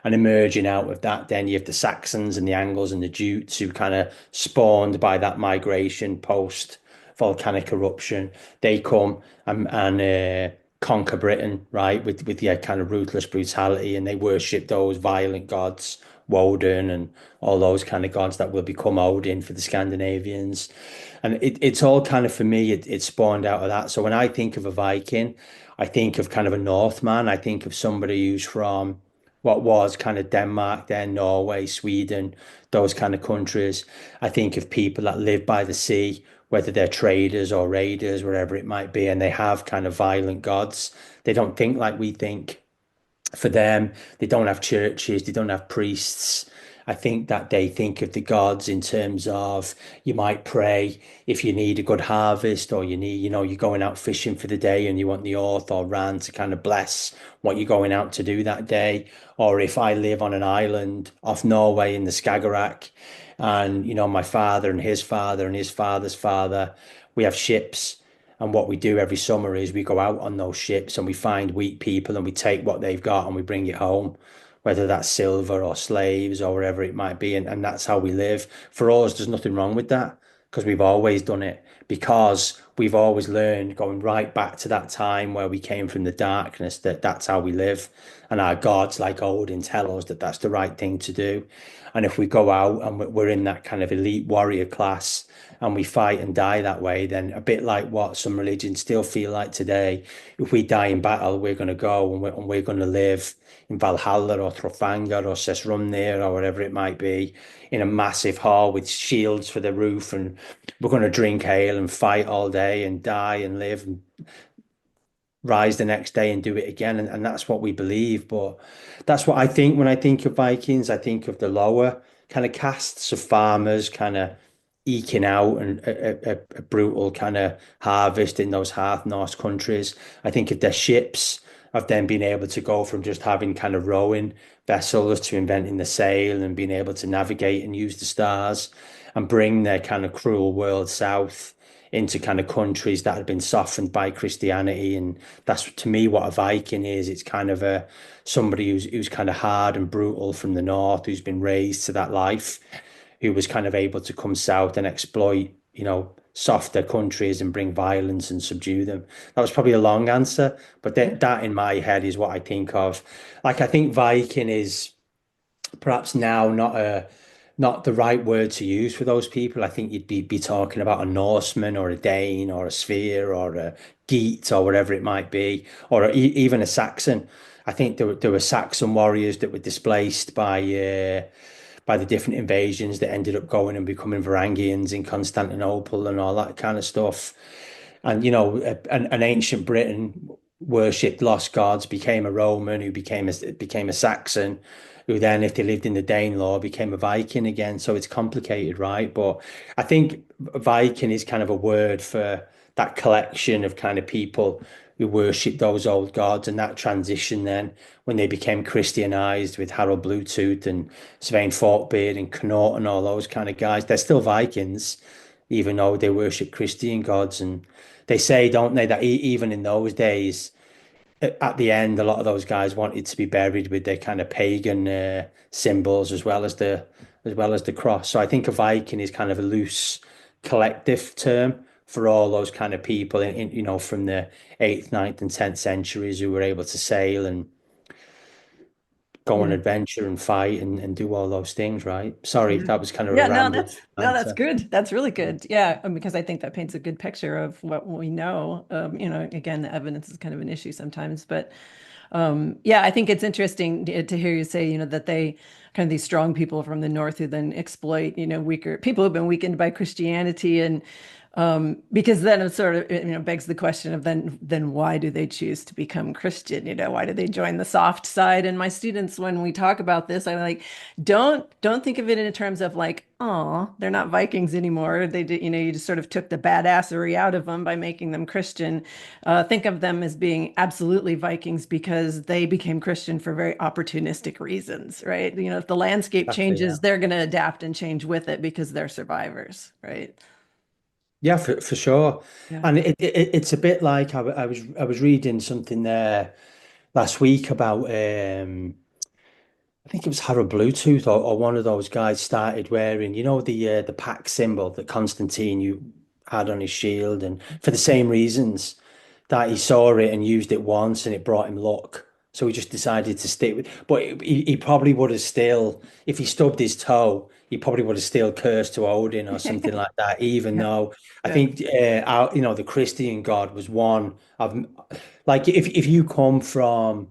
and emerging out of that, then you have the Saxons and the Angles and the Jutes who kind of spawned by that migration post volcanic eruption. They come and conquer Britain, right, with the kind of ruthless brutality, and they worship those violent gods, Woden and all those kind of gods that will become Odin for the Scandinavians. And it's all kind of, for me, it spawned out of that. So when I think of a Viking, I think of kind of a Northman. I think of somebody who's from what was kind of Denmark, then Norway, Sweden, those kind of countries. I think of people that live by the sea, whether they're traders or raiders, wherever it might be, and they have kind of violent gods. They don't think like we think. For them, they don't have churches, they don't have priests. I think that they think of the gods in terms of, you might pray if you need a good harvest, or you need, you're going out fishing for the day and you want the Orth or Ran to kind of bless what you're going out to do that day. Or if I live on an island off Norway in the Skagerrak, and my father and his father and his father's father, we have ships. And what we do every summer is we go out on those ships and we find weak people and we take what they've got and we bring it home, whether that's silver or slaves or wherever it might be. And that's how we live. For us, there's nothing wrong with that, because we've always done it, because we've always learned, going right back to that time where we came from the darkness, that that's how we live. And our gods, like Odin, tell us that that's the right thing to do. And if we go out and we're in that kind of elite warrior class and we fight and die that way, then a bit like what some religions still feel like today, if we die in battle, we're going to go and we're going to live in Valhalla or Trafalgar or Sesrumnir or whatever it might be, in a massive hall with shields for the roof, and we're going to drink ale and fight all day and die and live and rise the next day and do it again. And that's what we believe. But that's what I think when I think of Vikings. I think of the lower kind of castes of farmers kind of eking out and a brutal kind of harvest in those Half Norse countries. I think of their ships, of them being able to go from just having kind of rowing vessels to inventing the sail and being able to navigate and use the stars and bring their kind of cruel world south into kind of countries that had been softened by Christianity. And that's, to me, what a Viking is. It's kind of a somebody who's kind of hard and brutal from the north, who's been raised to that life, who was kind of able to come south and exploit, softer countries and bring violence and subdue them. That was probably a long answer, but that in my head is what I think of. Like, I think Viking is perhaps now not the right word to use for those people. I think you'd be talking about a Norseman or a Dane or a Sphere or a Geat or whatever it might be, or even a Saxon. I think there were Saxon warriors that were displaced by the different invasions that ended up going and becoming Varangians in Constantinople and all that kind of stuff. And an ancient Britain worshipped lost gods, became a Roman, who became a Saxon, who then, if they lived in the Danelaw, became a Viking again. So it's complicated, right? But I think Viking is kind of a word for that collection of kind of people who worship those old gods, and that transition then when they became Christianized with Harold Bluetooth and Svein Forkbeard and Connaught and all those kind of guys. They're still Vikings, even though they worship Christian gods. And they say, don't they, that even in those days, at the end, a lot of those guys wanted to be buried with their kind of pagan symbols, as well as the cross. So I think a Viking is kind of a loose collective term for all those kind of people from the eighth, ninth, and 10th centuries, who were able to sail and go on Yeah. adventure and fight and do all those things, right? Sorry, Yeah. that was kind of a Yeah, no, ramble that's no, that's answer. good. That's really good. Yeah, because I think that paints a good picture of what we know. Again, the evidence is kind of an issue sometimes, but yeah, I think it's interesting to hear you say, that they kind of these strong people from the north who then exploit, weaker people who've been weakened by Christianity, and because then it sort of, begs the question of then why do they choose to become Christian? Why do they join the soft side? And my students, when we talk about this, I'm like, don't think of it in terms of like, oh, they're not Vikings anymore. They did, you just sort of took the badassery out of them by making them Christian. Think of them as being absolutely Vikings because they became Christian for very opportunistic reasons, right? If the landscape Exactly, yeah. changes, they're going to adapt and change with it because they're survivors, right? Yeah, for sure. Yeah. And it's a bit like I was reading something there last week about I think it was Harold Bluetooth or one of those guys started wearing, the pack symbol that Constantine you had on his shield, and for the same reasons that he saw it and used it once and it brought him luck. So he just decided to stick with, but he probably would have still, if he stubbed his toe, he probably would have still cursed to Odin or something like that, even Yeah. though I Yeah. think, the Christian God was one of, like, if you come from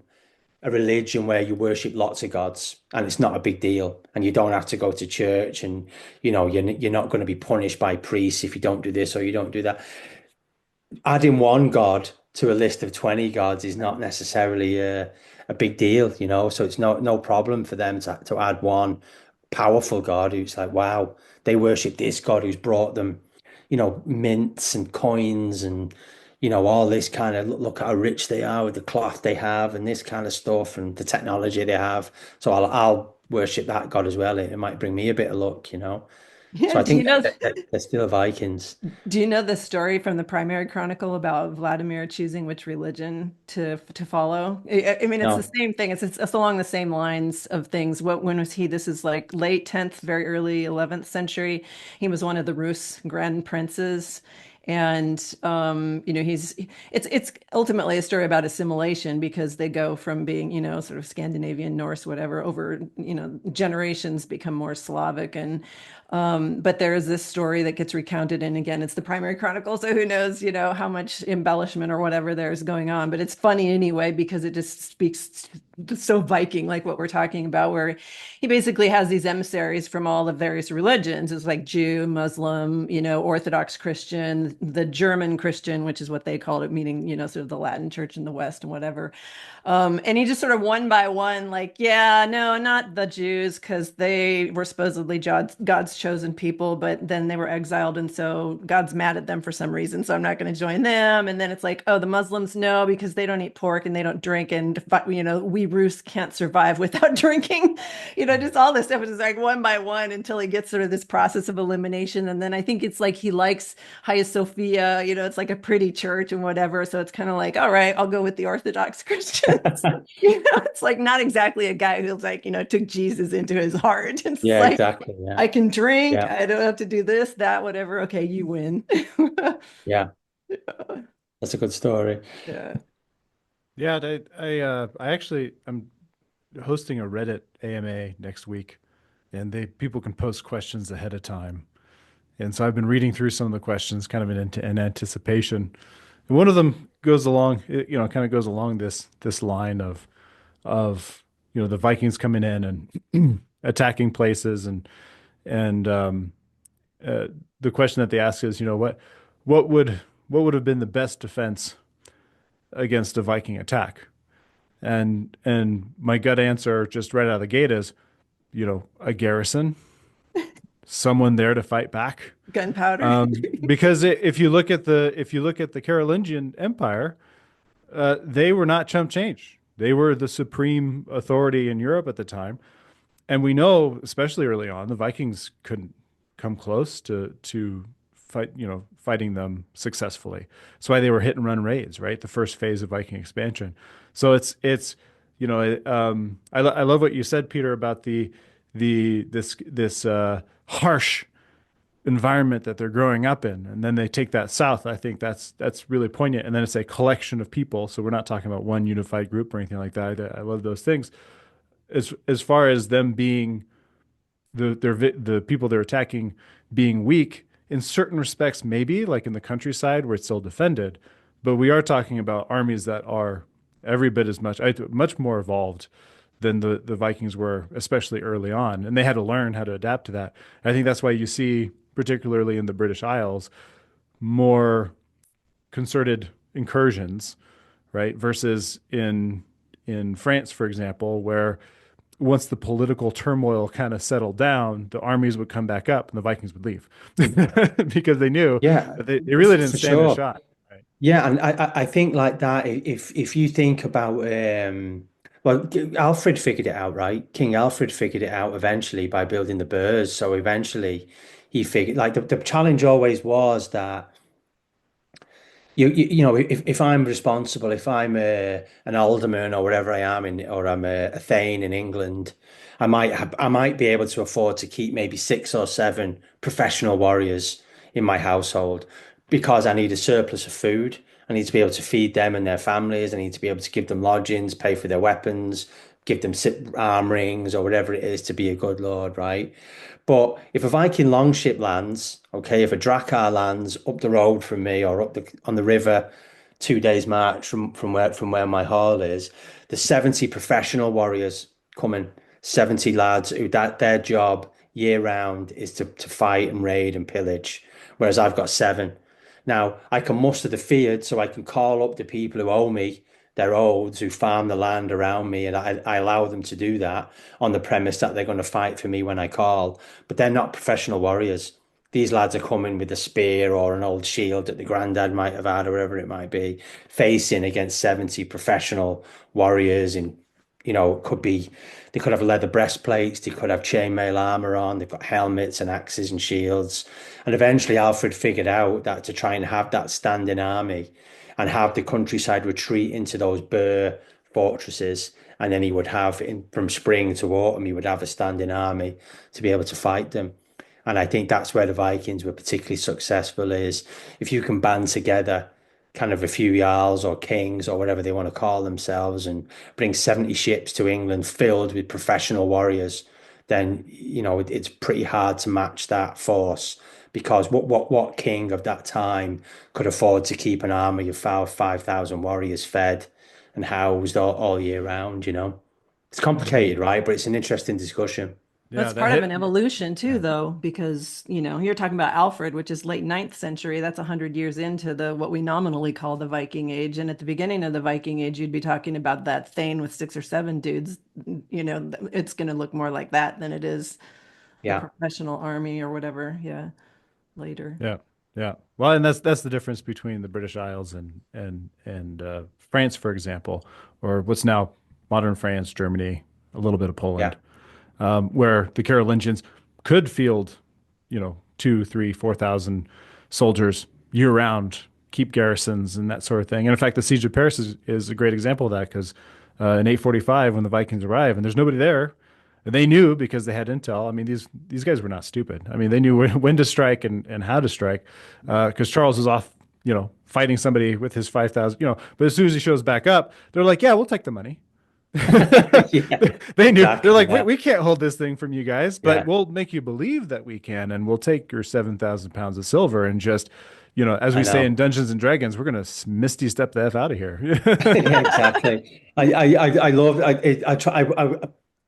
a religion where you worship lots of gods and it's not a big deal and you don't have to go to church and you're not going to be punished by priests if you don't do this or you don't do that. Adding one god to a list of 20 gods is not necessarily a big deal, so it's no problem for them to add one powerful god who's like, wow, they worship this god who's brought them, mints and coins and all this kind of look at how rich they are with the cloth they have and this kind of stuff and the technology they have. So I'll worship that god as well. It might bring me a bit of luck. Yeah. So I think that they're still Vikings. Do you know the story from the Primary Chronicle about Vladimir choosing which religion to follow? I mean, it's the No. same thing. It's along the same lines of things. When was he? This is like late 10th, very early 11th century. He was one of the Rus grand princes. And it's ultimately a story about assimilation because they go from being, sort of Scandinavian, Norse, whatever, over, generations become more Slavic. And but there is this story that gets recounted, and again, it's the Primary Chronicle, so who knows, how much embellishment or whatever there's going on. But it's funny anyway because it just speaks so Viking, like what we're talking about, where he basically has these emissaries from all the various religions. It's like Jew, Muslim, Orthodox Christian, the German Christian, which is what they called it, meaning, sort of the Latin church in the West and whatever. And he just sort of one by one, like, yeah, no, not the Jews, because they were supposedly God's chosen people, but then they were exiled. And so God's mad at them for some reason. So I'm not going to join them. And then it's like, oh, the Muslims, no, because they don't eat pork and they don't drink. And, we Rus can't survive without drinking, just all this stuff. It's like one by one until he gets sort of this process of elimination. And then I think it's like he likes Hagia Sophia, it's like a pretty church and whatever. So it's kind of like, all right, I'll go with the Orthodox Christian. It's like not exactly a guy who's like, took Jesus into his heart. It's Yeah, like, exactly. Yeah. I can drink, Yeah. I don't have to do this, that, whatever. Okay, you win. Yeah. That's a good story. Yeah. Yeah, I actually I'm hosting a Reddit AMA next week, and they people can post questions ahead of time. And so I've been reading through some of the questions, kind of in anticipation. And one of them goes along, kind of goes along this line of the Vikings coming in and attacking places, and uh, the question that they ask is, what would what would have been the best defense against a Viking attack? And my gut answer just right out of the gate is, a garrison, someone there to fight back. Gunpowder. Because if you look at the Carolingian Empire, they were not chump change. They were the supreme authority in Europe at the time, and we know, especially early on, the Vikings couldn't come close to fighting them successfully. That's why they were hit and run raids, right? The first phase of Viking expansion. So I love what you said, Peter, about this harsh environment that they're growing up in, and then they take that south. I think that's really poignant. And then it's a collection of people, so we're not talking about one unified group or anything like that. I love those things. As far as them being the people they're attacking being weak in certain respects, maybe like in the countryside where it's still defended, but we are talking about armies that are every bit as much more evolved than the Vikings were, especially early on, and they had to learn how to adapt to that. I think that's why you see, particularly in the British Isles, more concerted incursions, right? Versus in France, for example, where once the political turmoil kind of settled down, the armies would come back up and the Vikings would leave because they knew Yeah, that they really didn't for stand a sure. shot. Right. Yeah, and I think like that. If you think about well, Alfred figured it out, right? King Alfred figured it out eventually by building the burhs. So eventually, he figured like the challenge always was that you know if I'm responsible, if I'm an alderman or whatever I am in, or I'm a thane in England, I might be able to afford to keep maybe 6 or 7 professional warriors in my household because I need a surplus of food. I need to be able to feed them and their families. I need to be able to give them lodgings, pay for their weapons, give them arm rings or whatever it is to be a good lord, right? But if a Viking longship lands, okay, if a Drakkar lands up the road from me or up on the river, 2 days march from where my hall is, the 70 professional warriors coming, 70 lads who that their job year round is to fight and raid and pillage, whereas I've got 7. Now I can muster the field, so I can call up the people who owe me their olds who farm the land around me, and I allow them to do that on the premise that they're going to fight for me when I call. But they're not professional warriors. These lads are coming with a spear or an old shield that the granddad might have had, or whatever it might be, facing against 70 professional warriors. And, could be, they could have leather breastplates, they could have chainmail armor on, they've got helmets and axes and shields. And eventually Alfred figured out that to try and have that standing army and have the countryside retreat into those Burr fortresses. And then he would have, from spring to autumn, he would have a standing army to be able to fight them. And I think that's where the Vikings were particularly successful, is if you can band together kind of a few jarls or kings or whatever they want to call themselves and bring 70 ships to England filled with professional warriors, then it's pretty hard to match that force, because what king of that time could afford to keep an army of 5,000 warriors fed and housed all year round, It's complicated, right? But it's an interesting discussion. Yeah, That's that part of an hit. evolution too, Yeah. though, because you're talking about Alfred, which is late ninth century. That's 100 years into the what we nominally call the Viking Age. And at the beginning of the Viking Age, you'd be talking about that Thane with 6 or 7 dudes. It's going to look more like that than it is a Yeah. professional army or whatever. Yeah, later. Yeah, yeah. Well, and that's the difference between the British Isles and France, for example, or what's now modern France, Germany, a little bit of Yeah. Poland, where the Carolingians could field, 2, 3, 4,000 soldiers year round, keep garrisons and that sort of thing. And in fact, the siege of Paris is a great example of that because in 845, when the Vikings arrive and there's nobody there, they knew because they had intel. I mean, these guys were not stupid. I mean, they knew when to strike and how to strike, because Charles was off, fighting somebody with his 5,000, But as soon as he shows back up, they're like, "Yeah, we'll take the money." Yeah. They knew. They're Exactly. like, Yeah. we can't hold this thing from you guys, but Yeah. we'll make you believe that we can, and we'll take your 7,000 pounds of silver and just, as we I say in know. Dungeons and Dragons, we're gonna misty step the f out of here. Yeah, exactly. I love I try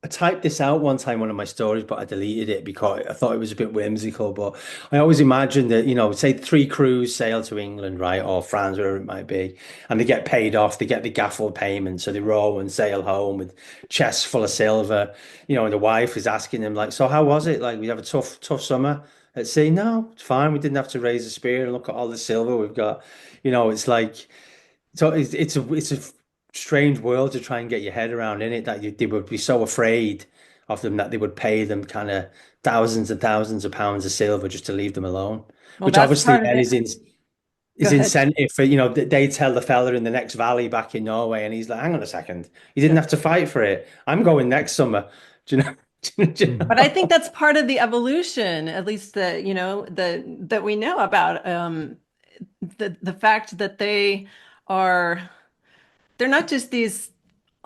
I typed this out one time, one of my stories, but I deleted it because I thought it was a bit whimsical. But I always imagine that, say 3 crews sail to England, right, or France, wherever it might be, and they get paid off, they get the gaffle payment, so they row and sail home with chests full of silver, and the wife is asking them like, "So how was it? Like, we have a tough summer at sea?" "No, it's fine. We didn't have to raise a spear and look at all the silver we've got." It's like. So it's a strange world to try and get your head around, in it, that they would be so afraid of them that they would pay them kind of thousands and thousands of pounds of silver just to leave them alone, Well, which that's obviously part of then it. Go is ahead. incentive for, they tell the fella in the next valley back in Norway, and he's like, "Hang on a second, you didn't Yeah. have to fight for it. I'm going next summer." Do you know? Do you But I know? think that's part of the evolution, at least that we know about. The fact that are they're not just these,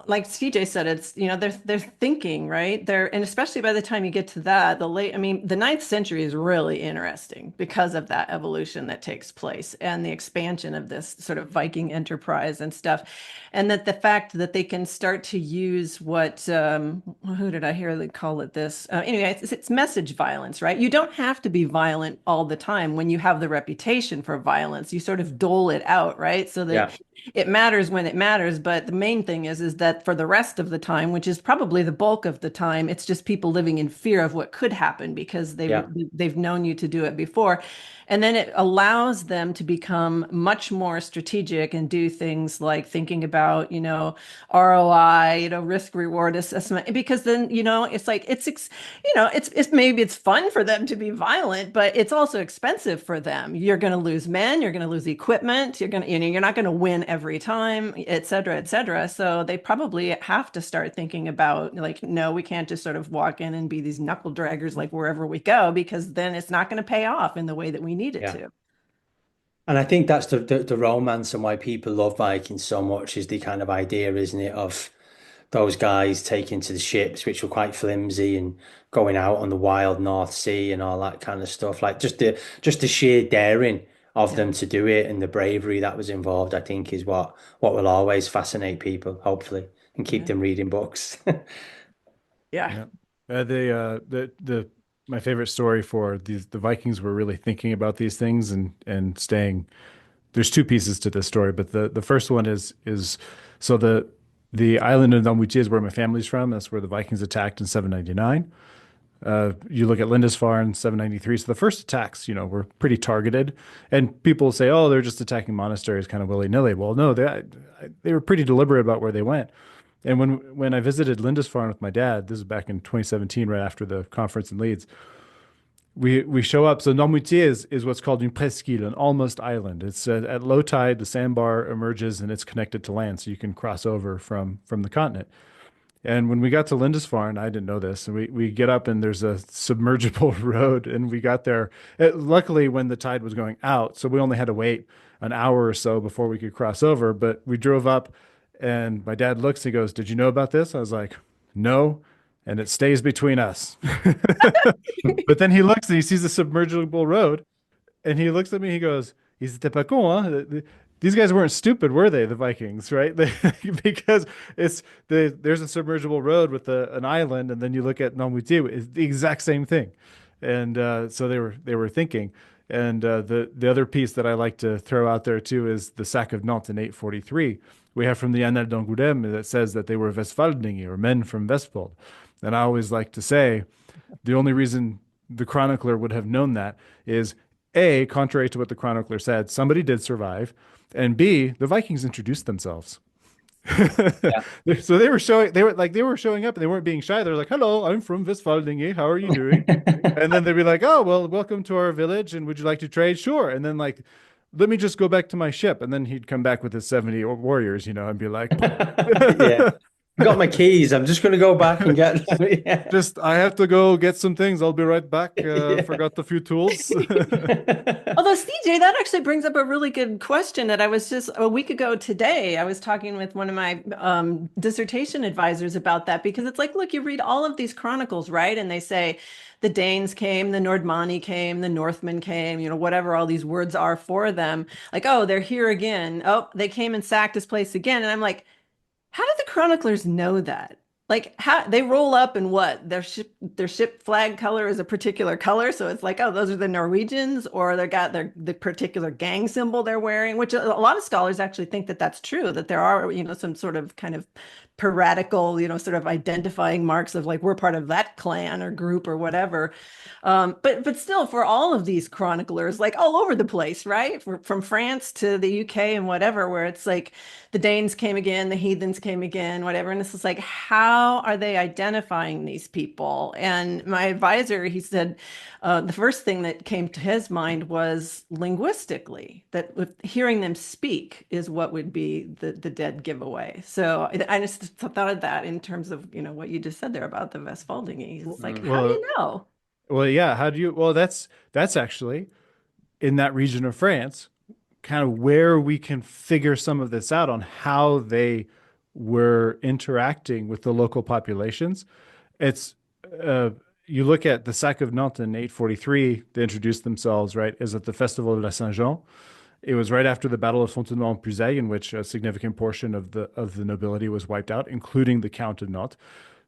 like CJ said, it's they're thinking, right? And especially by the time you get to I mean, the ninth century is really interesting because of that evolution that takes place and the expansion of this sort of Viking enterprise and stuff. And that the fact that they can start to use what who did I hear they call it this? Anyway, it's message violence, right? You don't have to be violent all the time when you have the reputation for violence. You sort of dole it out, right? So that Yeah, it matters when it matters, but the main thing is that that for the rest of the time, which is probably the bulk of the time, it's just people living in fear of what could happen because Yeah. they've known you to do it before. And then it allows them to become much more strategic and do things like thinking about, ROI, risk reward assessment, because then, it's like it's maybe it's fun for them to be violent, but it's also expensive for them. You're going to lose men, you're going to lose equipment, you're not going to win every time, et cetera, et cetera. So they probably have to start thinking about like, no, we can't just sort of walk in and be these knuckle draggers like wherever we go, because then it's not going to pay off in the way that we need it Yeah. to. And I think that's the romance and why people love Vikings so much is the kind of idea, isn't it, of those guys taking to the ships, which were quite flimsy, and going out on the wild North Sea and all that kind of stuff. Like just the sheer daring of Yeah. them to do it and the bravery that was involved, I think, is what will always fascinate people, hopefully, and keep Yeah. them reading books. Yeah. Yeah. The my favorite story for the Vikings were really thinking about these things and staying. There's two pieces to this story, but the first one is so the island of Nomuchi is where my family's from. That's where the Vikings attacked in 799. You look at Lindisfarne 793. So the first attacks, were pretty targeted, and people say, "Oh, they're just attacking monasteries, kind of willy-nilly." Well, no, they were pretty deliberate about where they went. And when I visited Lindisfarne with my dad, this is back in 2017, right after the conference in Leeds, we show up. So Noirmoutier is what's called une presqu'île, an almost island. It's at low tide, the sandbar emerges and it's connected to land, so you can cross over from the continent. And when we got to Lindisfarne, I didn't know this, and we get up and there's a submergible road, and we got there. Luckily, when the tide was going out, so we only had to wait an hour or so before we could cross over. But we drove up, and my dad looks, he goes, "Did you know about this?" I was like, "No," and it stays between us. But then he looks and he sees the submergible road, and he looks at me, he goes, "Ils étaient pas cons, huh? These guys weren't stupid, were they, the Vikings, right?" Because there's a submergible road with an island, and then you look at Noirmoutier, it's the exact same thing. And so they were thinking. And the other piece that I like to throw out there too is the sack of Nantes in 843. We have from the Annales d'Angoulême that says that they were Westfaldingi, or men from Vestfold. And I always like to say the only reason the chronicler would have known that is A, contrary to what the chronicler said, somebody did survive, and B, the Vikings introduced themselves. Yeah. So they were showing up and they weren't being shy. They're like, "Hello, I'm from Westfaldingi. How are you doing?" And then they'd be like, "Oh, well, welcome to our village, and would you like to trade?" "Sure." And then like, "Let me just go back to my ship." And then he'd come back with his 70 warriors, and be like, Yeah. I got my keys. I'm just going to go back and get them. Yeah. "Just I have to go get some things. I'll be right back. Yeah. Forgot a few tools." Although, CJ, that actually brings up a really good question that I was just a week ago today. I was talking with one of my dissertation advisors about that, because it's like, look, you read all of these chronicles, right? And they say the Danes came, the Nordmani came, the Northmen came, whatever all these words are for them. Like, oh, they're here again. Oh, they came and sacked this place again. And I'm like, how did the chroniclers know that? Like, how they roll up and what their ship flag color is a particular color, so it's like, oh, those are the Norwegians, or they got the particular gang symbol they're wearing, which a lot of scholars actually think that that's true, that there are some sort of kind of piratical sort of identifying marks of like we're part of that clan or group or whatever. But still, for all of these chroniclers, like all over the place, right? From France to the UK and whatever, where it's like the Danes came again, the heathens came again, whatever. And it's just like, how are they identifying these people? And my advisor, he said, the first thing that came to his mind was linguistically, that with hearing them speak is what would be the dead giveaway. So I just thought of that in terms of, what you just said there about the Westfaldingi. It's like, how do Well, you know? well, yeah. How do you? Well, that's actually in that region of France, kind of where we can figure some of this out on how they were interacting with the local populations. It's uh, you look at the sack of Nantes in 843. They introduced themselves, right? Is at the Festival de la Saint Jean. It was right after the Battle of Fontenoy-en-Puisaye, in which a significant portion of the nobility was wiped out, including the Count of Nantes.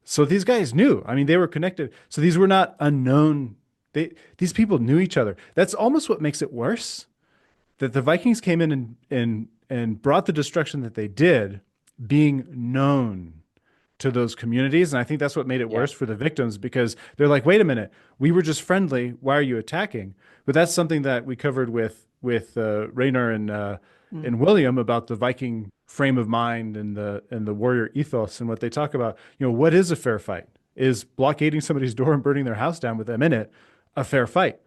So these guys knew. I mean, they were connected. So these were not unknown. These people knew each other. That's almost what makes it worse. That the Vikings came in and brought the destruction that they did being known to those communities. And I think that's what made it Yeah. worse for the victims because they're like, wait a minute, we were just friendly. Why are you attacking? But that's something that we covered with Raynor and Mm. William about the Viking frame of mind and the warrior ethos and what they talk about. You know, what is a fair fight? Is blockading somebody's door and burning their house down with them in it a fair fight?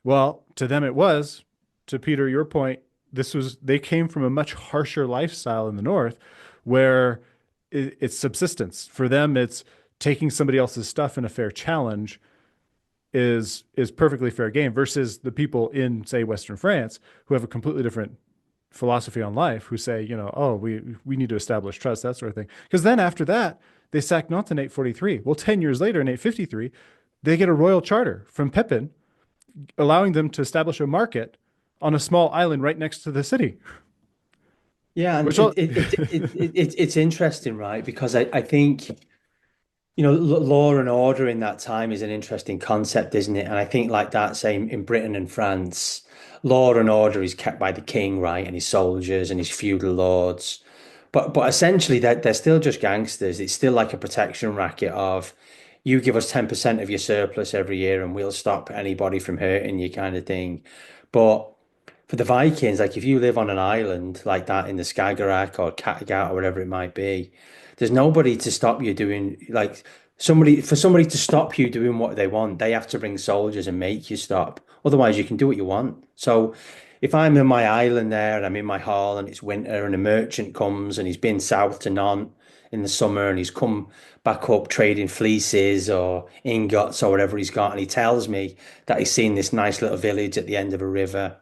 Well, to them it was. To Peter, your point, this was they came from a much harsher lifestyle in the north where it's subsistence. For them, it's taking somebody else's stuff in a fair challenge is perfectly fair game versus the people in, say, Western France who have a completely different philosophy on life, who say, you know, oh, we need to establish trust, that sort of thing. Because then after that, they sacked Nantes in 843. Well, 10 years later in 853, they get a royal charter from Pepin allowing them to establish a market on a small island right next to the city. Yeah, and Which all, it's interesting, right? Because I think, law and order in that time is an interesting concept, isn't it? And I think like that, same in Britain and France, law and order is kept by the king, right? And his soldiers and his feudal lords. But essentially they're still just gangsters. It's still like a protection racket of you give us 10% of your surplus every year and we'll stop anybody from hurting you kind of thing. But for the Vikings, like if you live on an island like that in the Skagerrak or Kattegat or whatever it might be, there's nobody to stop you doing like somebody to stop you doing what they want, they have to bring soldiers and make you stop. Otherwise, you can do what you want. So if I'm in my island there and I'm in my hall and it's winter and a merchant comes and he's been south to Nantes in the summer and he's come back up trading fleeces or ingots or whatever he's got and he tells me that he's seen this nice little village at the end of a river,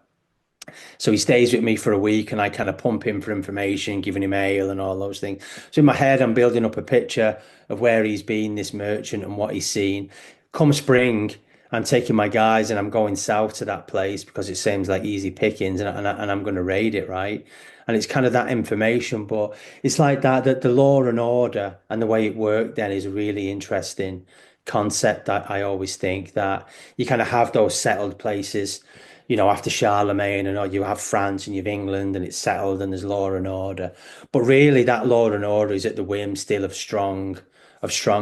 so he stays with me for a week and I kind of pump him for information, giving him ale and all those things. So in my head, I'm building up a picture of where he's been, this merchant, and what he's seen. Come spring, I'm taking my guys and I'm going south to that place because it seems like easy pickings and I'm going to raid it, right? And it's kind of that information, but it's like that the law and order and the way it worked then is a really interesting concept that I always think that you kind of have those settled places, after Charlemagne, and you have France and you have England and it's settled and there's law and order. But really that law and order is at the whim still of strong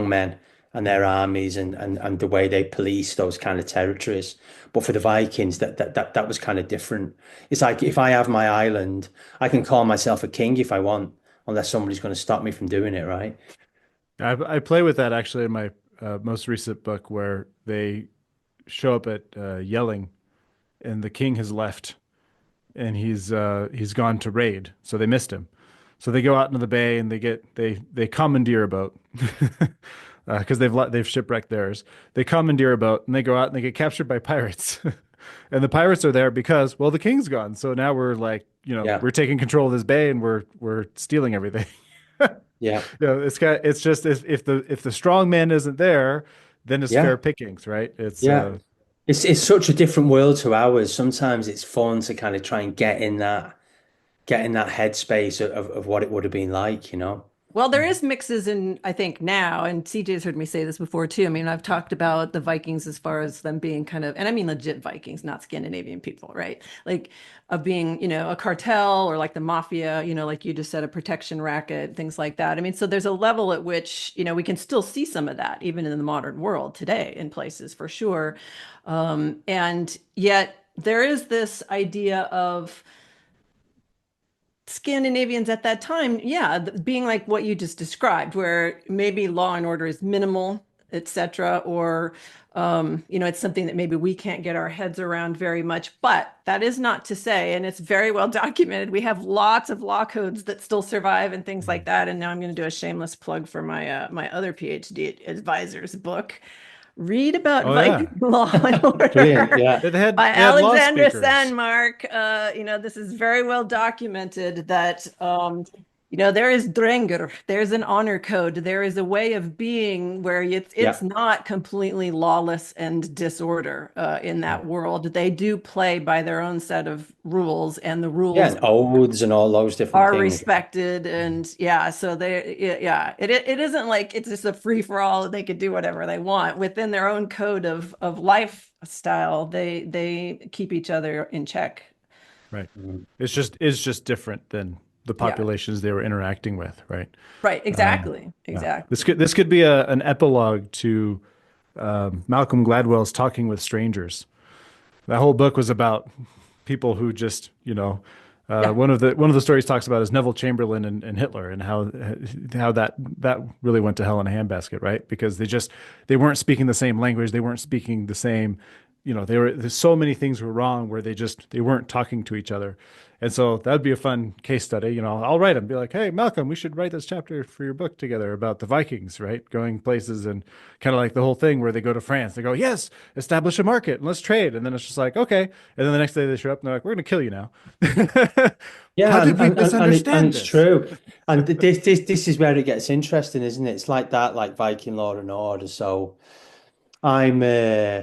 men and their armies and the way they police those kind of territories. But for the Vikings, that was kind of different. It's like if I have my island, I can call myself a king if I want, unless somebody's going to stop me from doing it, right? I play with that actually in my most recent book where they show up at yelling and the king has left and he's gone to raid, so they missed him. So they go out into the bay and they commandeer a boat because they've shipwrecked theirs. They commandeer a boat and they go out and they get captured by pirates. And the pirates are there because, well, the king's gone. So now we're like, Yeah, we're taking control of this bay and we're stealing everything. yeah, It's just if the strong man isn't there, then it's fair yeah, pickings, right? It's yeah. It's such a different world to ours. Sometimes it's fun to kind of try and get in that headspace of what it would have been like. Well, there is mixes in, I think now, and CJ's heard me say this before too. I mean, I've talked about the Vikings as far as them being kind of, and I mean legit Vikings, not Scandinavian people, right? Like of being, a cartel or like the mafia, like you just said, a protection racket, things like that. I mean, so there's a level at which, we can still see some of that even in the modern world today in places for sure. And yet there is this idea of, Scandinavians at that time, yeah, being like what you just described, where maybe law and order is minimal, etc., or it's something that maybe we can't get our heads around very much. But that is not to say, and it's very well documented. We have lots of law codes that still survive and things like that. And now I'm going to do a shameless plug for my other PhD advisor's book. Read about oh yeah. Viking law and Brilliant. order Yeah, by They had law Alexandra speakers. Sandmark. This is very well documented that there is Drenger, there's an honor code, there is a way of being where it's yeah, not completely lawless and disorder in that world. They do play by their own set of rules, and the yeah, rules and oaths and all those different are things. respected. And yeah, so yeah, it isn't like it's just a free for all. They could do whatever they want within their own code of lifestyle. They keep each other in check. Right. Mm. It's just different than the Yeah. populations they were interacting with, right? Right. Um, Exactly. yeah. Exactly. This could be an epilogue to Malcolm Gladwell's Talking with Strangers. That whole book was about people who just, Yeah. one of the stories talks about is Neville Chamberlain and Hitler and how that really went to hell in a handbasket, right? Because they weren't speaking the same language, they weren't speaking the same, there's so many things were wrong where they weren't talking to each other. And so that'd be a fun case study. I'll write them, be like, hey, Malcolm, we should write this chapter for your book together about the Vikings, right? Going places and kind of like the whole thing where they go to France. They go, yes, establish a market and let's trade. And then it's just like, okay. And then the next day they show up and they're like, we're going to kill you now. How Yeah, did we and misunderstand it's this? true. And this is where it gets interesting, isn't it? It's like that, like Viking Law and Order. So I'm uh,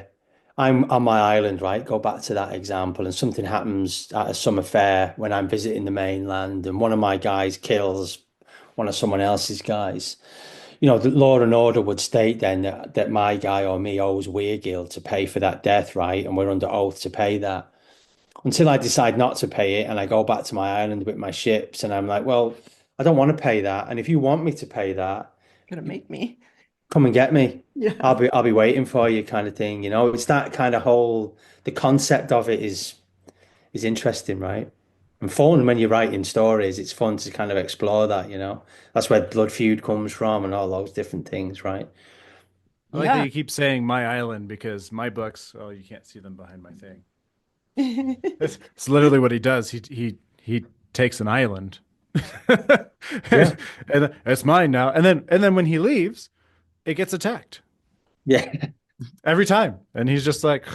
I'm on my island, right? Go back to that example, and something happens at a summer fair when I'm visiting the mainland, and one of my guys kills one of someone else's guys. The law and order would state then that my guy or me owes Weirgill to pay for that death, right? And we're under oath to pay that. Until I decide not to pay it and I go back to my island with my ships and I'm like, well, I don't want to pay that. And if you want me to pay that, Gonna make me. come and get me. Yeah. I'll be waiting for you kind of thing. It's that kind of whole the concept of it is interesting, right? And fun when you're writing stories, it's fun to kind of explore that. That's where Blood Feud comes from and all those different things, right? I like that Yeah. you keep saying my island because my books, oh, you can't see them behind my thing. It's literally what he does. He takes an island Yeah. and it's mine now. And then when he leaves, it gets attacked Yeah. every time. And he's just like,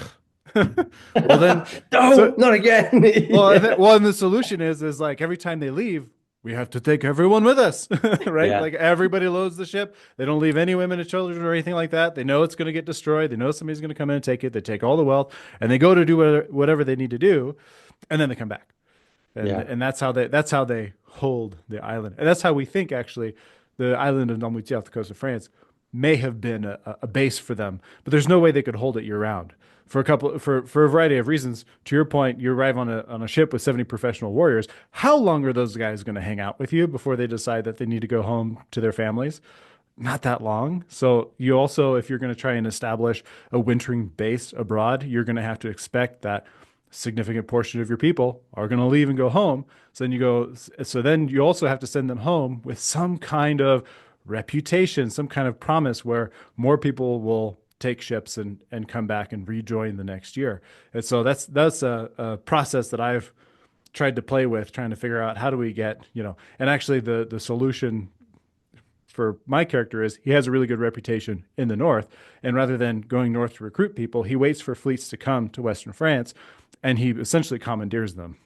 well then, No, so not again. well, Yeah. and the solution is like every time they leave, we have to take everyone with us, right? Yeah. Like everybody loads the ship. They don't leave any women or children or anything like that. They know it's going to get destroyed. They know somebody's going to come in and take it. They take all the wealth and they go to do whatever they need to do, and then they come back. and Yeah. and that's how they hold the island, and that's how we think actually the island of Normandy off the coast of France may have been a base for them, but there's no way they could hold it year round for a variety of reasons. To your point, you arrive on a ship with 70 professional warriors. How long are those guys going to hang out with you before they decide that they need to go home to their families? Not that long. So you also, if you're going to try and establish a wintering base abroad, you're going to have to expect that significant portion of your people are going to leave and go home. So then you also have to send them home with some kind of reputation, some kind of promise where more people will take ships and come back and rejoin the next year. And so that's a process that I've tried to play with, trying to figure out how do we get, and actually the solution for my character is he has a really good reputation in the north, and rather than going north to recruit people, he waits for fleets to come to Western France, and he essentially commandeers them.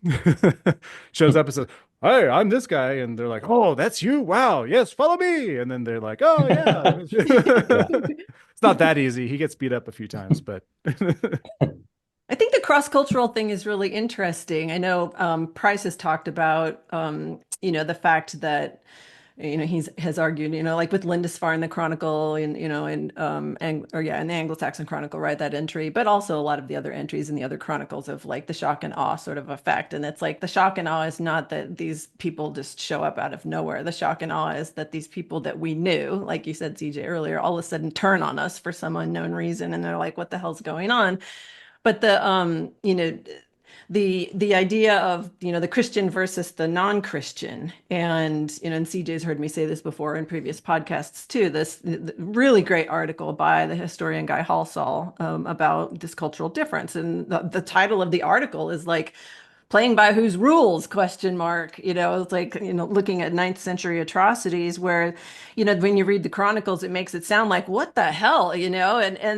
Shows up and says, "Hey, I'm this guy," and they're like, "Oh, that's you? Wow, yes, follow me." And then they're like, "Oh yeah." Yeah. It's not that easy. He gets beat up a few times, but I think the cross-cultural thing is really interesting. I know Price has talked about, the fact that, he's has argued, like with Lindisfarne, the Chronicle, and in the Anglo-Saxon Chronicle, right, that entry, but also a lot of the other entries in the other chronicles of like the shock and awe sort of effect. And it's like the shock and awe is not that these people just show up out of nowhere. The shock and awe is that these people that we knew, like you said, CJ, earlier, all of a sudden turn on us for some unknown reason, and they're like, "What the hell's going on?" But the idea of, the Christian versus the non-Christian, and and CJ's heard me say this before in previous podcasts too, this really great article by the historian Guy Halsall about this cultural difference. And the title of the article is like, playing by whose rules, question mark. It's like, looking at ninth century atrocities where, when you read the chronicles, it makes it sound like, what the hell, and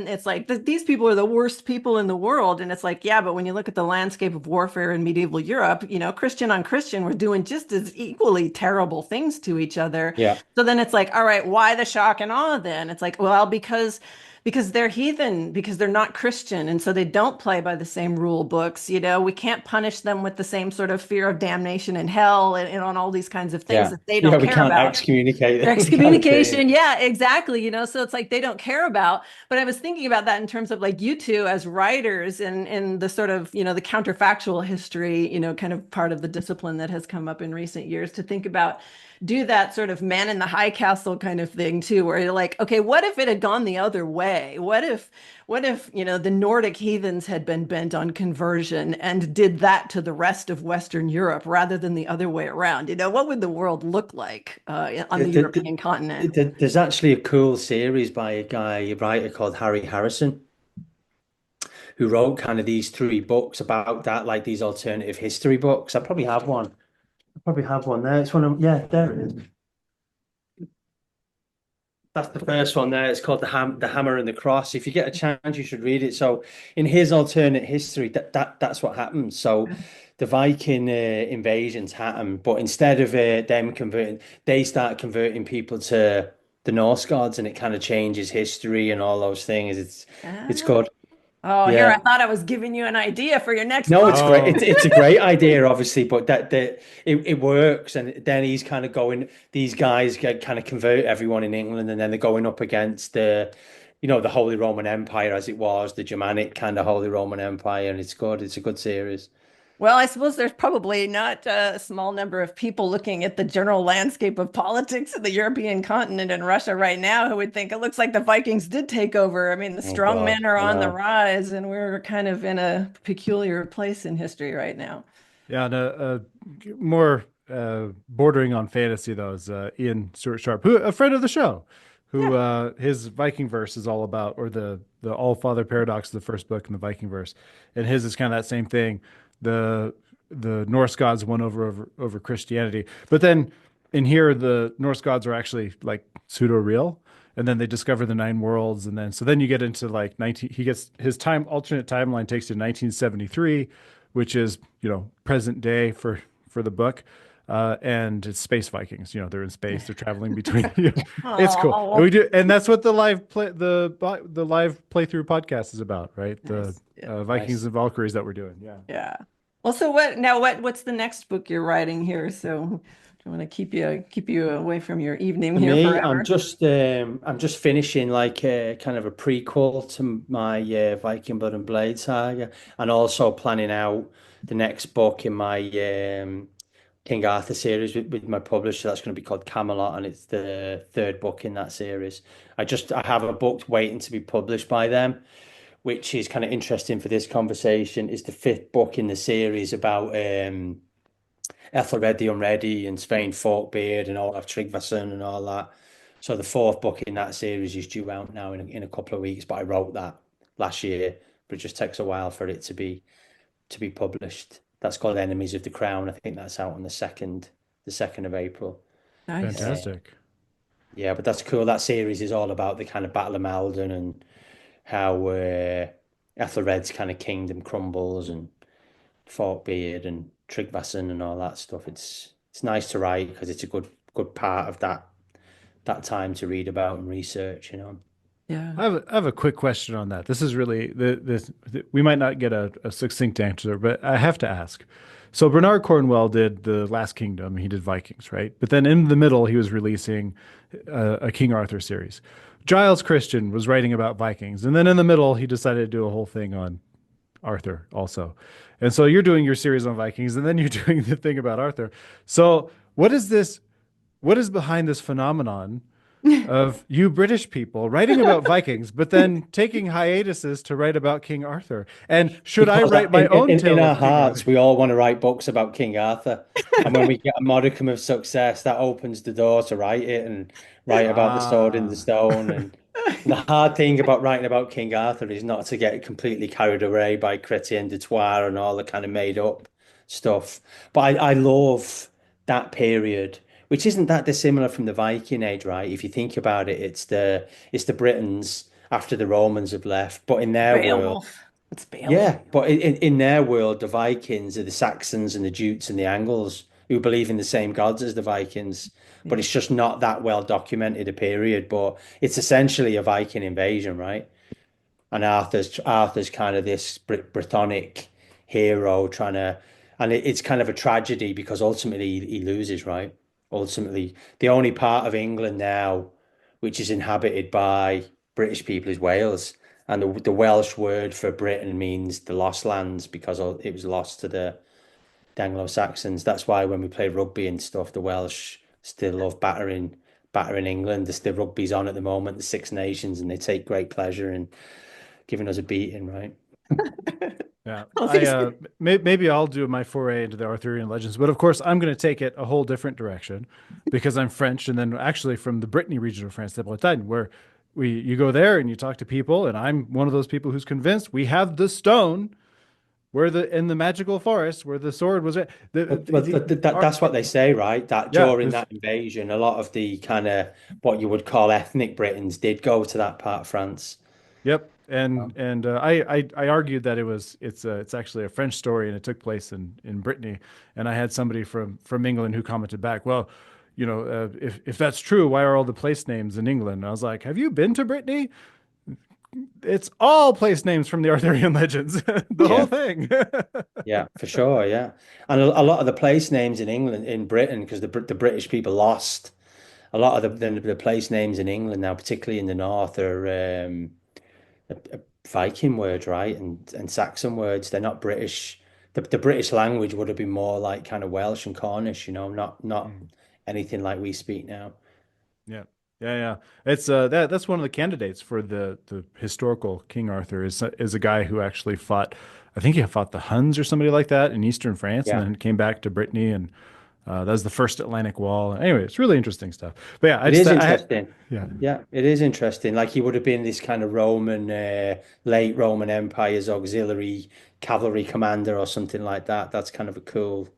it's like these people are the worst people in the world. And it's like, yeah, but when you look at the landscape of warfare in medieval Europe, Christian on Christian were doing just as equally terrible things to each other. Yeah. So then it's like, all right, why the shock and awe then? It's like, well, because because they're heathen, because they're not Christian, and so they don't play by the same rule books. We can't punish them with the same sort of fear of damnation and hell and on all these kinds of things Yeah. that they Yeah, don't we care can't about. excommunicate them kind of Excommunication, thing. yeah, exactly. So it's like they don't care about. But I was thinking about that in terms of like you two as writers and the sort of, the counterfactual history, kind of part of the discipline that has come up in recent years to think about do that sort of man in the high castle kind of thing too, where you're like, okay, what if it had gone the other way? What if, the Nordic heathens had been bent on conversion and did that to the rest of Western Europe rather than the other way around? What would the world look like on the Th- th- th- European continent? There's actually a cool series by a writer called Harry Harrison, who wrote kind of these three books about that, like these alternative history books. I probably have one. I probably have one there. It's one of, yeah, there it is. That's the first one there. It's called the Hammer and the Cross. If you get a chance, you should read it. So, in his alternate history, that's what happens. So, the Viking invasions happen, but instead of them converting, they start converting people to the Norse gods, and it kind of changes history and all those things. It's Ah. good. Oh, here, I Yeah. thought I was giving you an idea for your next No, book. it's great. Oh, It's a great idea, obviously, but it works. And then he's kind of going. These guys get kind of convert everyone in England, and then they're going up against the Holy Roman Empire as it was, the Germanic kind of Holy Roman Empire, and it's good. It's a good series. Well, I suppose there's probably not a small number of people looking at the general landscape of politics in the European continent and Russia right now who would think it looks like the Vikings did take over. I mean, the Oh strong God, men are I on the know. rise, and we're kind of in a peculiar place in history right now. yeah, and more bordering on fantasy though is Ian Stewart Sharp, who a friend of the show, who Yeah. his Viking verse is all about, or the All Father Paradox, the first book in the Viking verse, and his is kind of that same thing. The the Norse gods won over Christianity, but then in here the Norse gods are actually like pseudo real, and then they discover the nine worlds, and then so then you get into like 19. He gets his time alternate timeline takes you to 1973, which is present day for the book, and it's space Vikings. They're in space. They're traveling between. It's cool. And Oh, we do, and that's what the live playthrough podcast is about, right? The nice. Yeah. Vikings Nice. and Valkyries that we're doing. Yeah. Yeah. Well, so what's the next book you're writing here? So I want to keep you away from your evening For here me, forever. I'm just finishing like a kind of a prequel to my Viking Blood and Blade saga, and also planning out the next book in my King Arthur series with my publisher. That's going to be called Camelot, and it's the third book in that series. I have a book waiting to be published by them, which is kind of interesting for this conversation. Is the fifth book in the series about Ethelred the Unready and Svein Forkbeard and Olaf Tryggvason and all that. So the fourth book in that series is due out now in a couple of weeks. But I wrote that last year, but it just takes a while for it to be published. That's called Enemies of the Crown. I think that's out on the second of April. Nice. Uh, Fantastic. yeah, but that's cool. That series is all about the kind of Battle of Maldon and how Ethelred's kind of kingdom crumbles and Forkbeard and Tryggvason and all that stuff. It's nice to write because it's a good part of that time to read about and research. Yeah. I have a quick question on that. This is really we might not get a succinct answer, but I have to ask. So Bernard Cornwell did The Last Kingdom. He did Vikings, right? But then in the middle, he was releasing a King Arthur series. Giles Christian was writing about Vikings, and then in the middle, he decided to do a whole thing on Arthur also. And so you're doing your series on Vikings, and then you're doing the thing about Arthur. So what is this? What is behind this phenomenon of you British people writing about Vikings, but then taking hiatuses to write about King Arthur? And should I Because write my in, own in tale our of King Arthur? hearts, we all want to write books about King Arthur. And when we get a modicum of success, that opens the door to write it and write about the sword in the Ah, stone. And the hard thing about writing about King Arthur is not to get completely carried away by Chrétien de Troyes and all the kind of made up stuff. But I love that period, which isn't that dissimilar from the Viking Age, right? If you think about it, it's the Britons after the Romans have left, but in their world. Beowulf. It's Beowulf. Yeah, but in their world, the Vikings are the Saxons and the Jutes and the Angles who believe in the same gods as the Vikings. But Yeah. it's just not that well documented a period. But it's essentially a Viking invasion, right? and Arthur's kind of this Brythonic hero trying to, and it's kind of a tragedy because ultimately he loses, right? Ultimately, the only part of England now which is inhabited by British people is Wales, and the Welsh word for Britain means the lost lands because it was lost to the Anglo-Saxons. That's why when we play rugby and stuff, the Welsh still love battering England. The rugby's on at the moment, the Six Nations, and they take great pleasure in giving us a beating, right? Yeah, Well, these maybe I'll do my foray into the Arthurian legends, but of course I'm going to take it a whole different direction because I'm French, and then actually from the Brittany region of France, the Bretagne, where you go there and you talk to people, and I'm one of those people who's convinced we have the stone where the in the magical forest where the sword was at. That's what they say, right? That Yeah, during that invasion, a lot of the kind of what you would call ethnic Britons did go to that part of France. yep, and I argued that it's actually a French story and it took place in Brittany, and I had somebody from England who commented back, well, if that's true, why are all the place names in England? And I was like, have you been to Brittany? It's all place names from the Arthurian legends, the whole Yeah, thing. yeah, for sure, yeah. And a lot of the place names in England, in Britain, because the British people lost a lot of the place names in England now, particularly in the north, are Viking words, right? And Saxon words. They're not British. The British language would have been more like kind of Welsh and Cornish, not Mm. anything like we speak now. Yeah. Yeah, yeah. It's that's one of the candidates for the historical King Arthur is a guy who actually fought, I think he fought the Huns or somebody like that in eastern France, and Yeah, then came back to Brittany, and that was the first Atlantic Wall. Anyway, it's really interesting stuff. But yeah, it is I interesting. yeah. Yeah, it is interesting. Like he would have been this kind of late Roman Empire's auxiliary cavalry commander or something like that. That's kind of a cool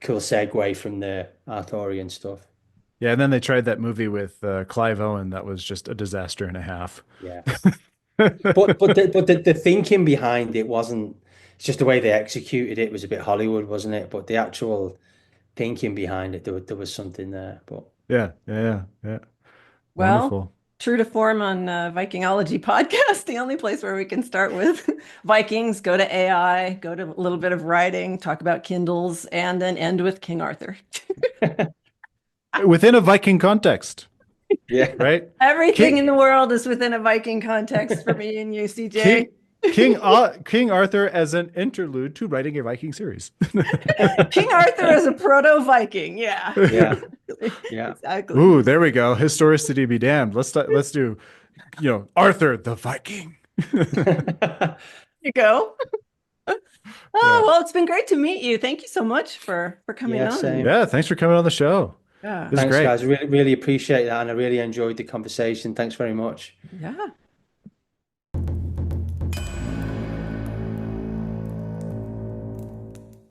segue from the Arthurian stuff. Yeah, and then they tried that movie with Clive Owen that was just a disaster and a half. Yeah. But the thinking behind it wasn't, it's just the way they executed it was a bit Hollywood, wasn't it? But the actual thinking behind it, there was something there. But Yeah, yeah, yeah, yeah. Well, Wonderful. true to form on Vikingology podcast, the only place where we can start with Vikings, go to AI, go to a little bit of writing, talk about Kindles, and then end with King Arthur. Within a Viking context, yeah, right? Everything in King the world is within a Viking context for me and you, King CJ. King Arthur as an interlude to writing a Viking series. King Arthur is a proto-Viking. Yeah, yeah, yeah. exactly. Ooh, there we go. Historicity be damned. Let's do, Arthur the Viking. You go. Oh, Yeah. well, it's been great to meet you. Thank you so much for coming Yeah, on. And same. Yeah, thanks for coming on the show. yeah, This is Thanks, great. guys. Really, really appreciate that, and I really enjoyed the conversation. Thanks very much. yeah.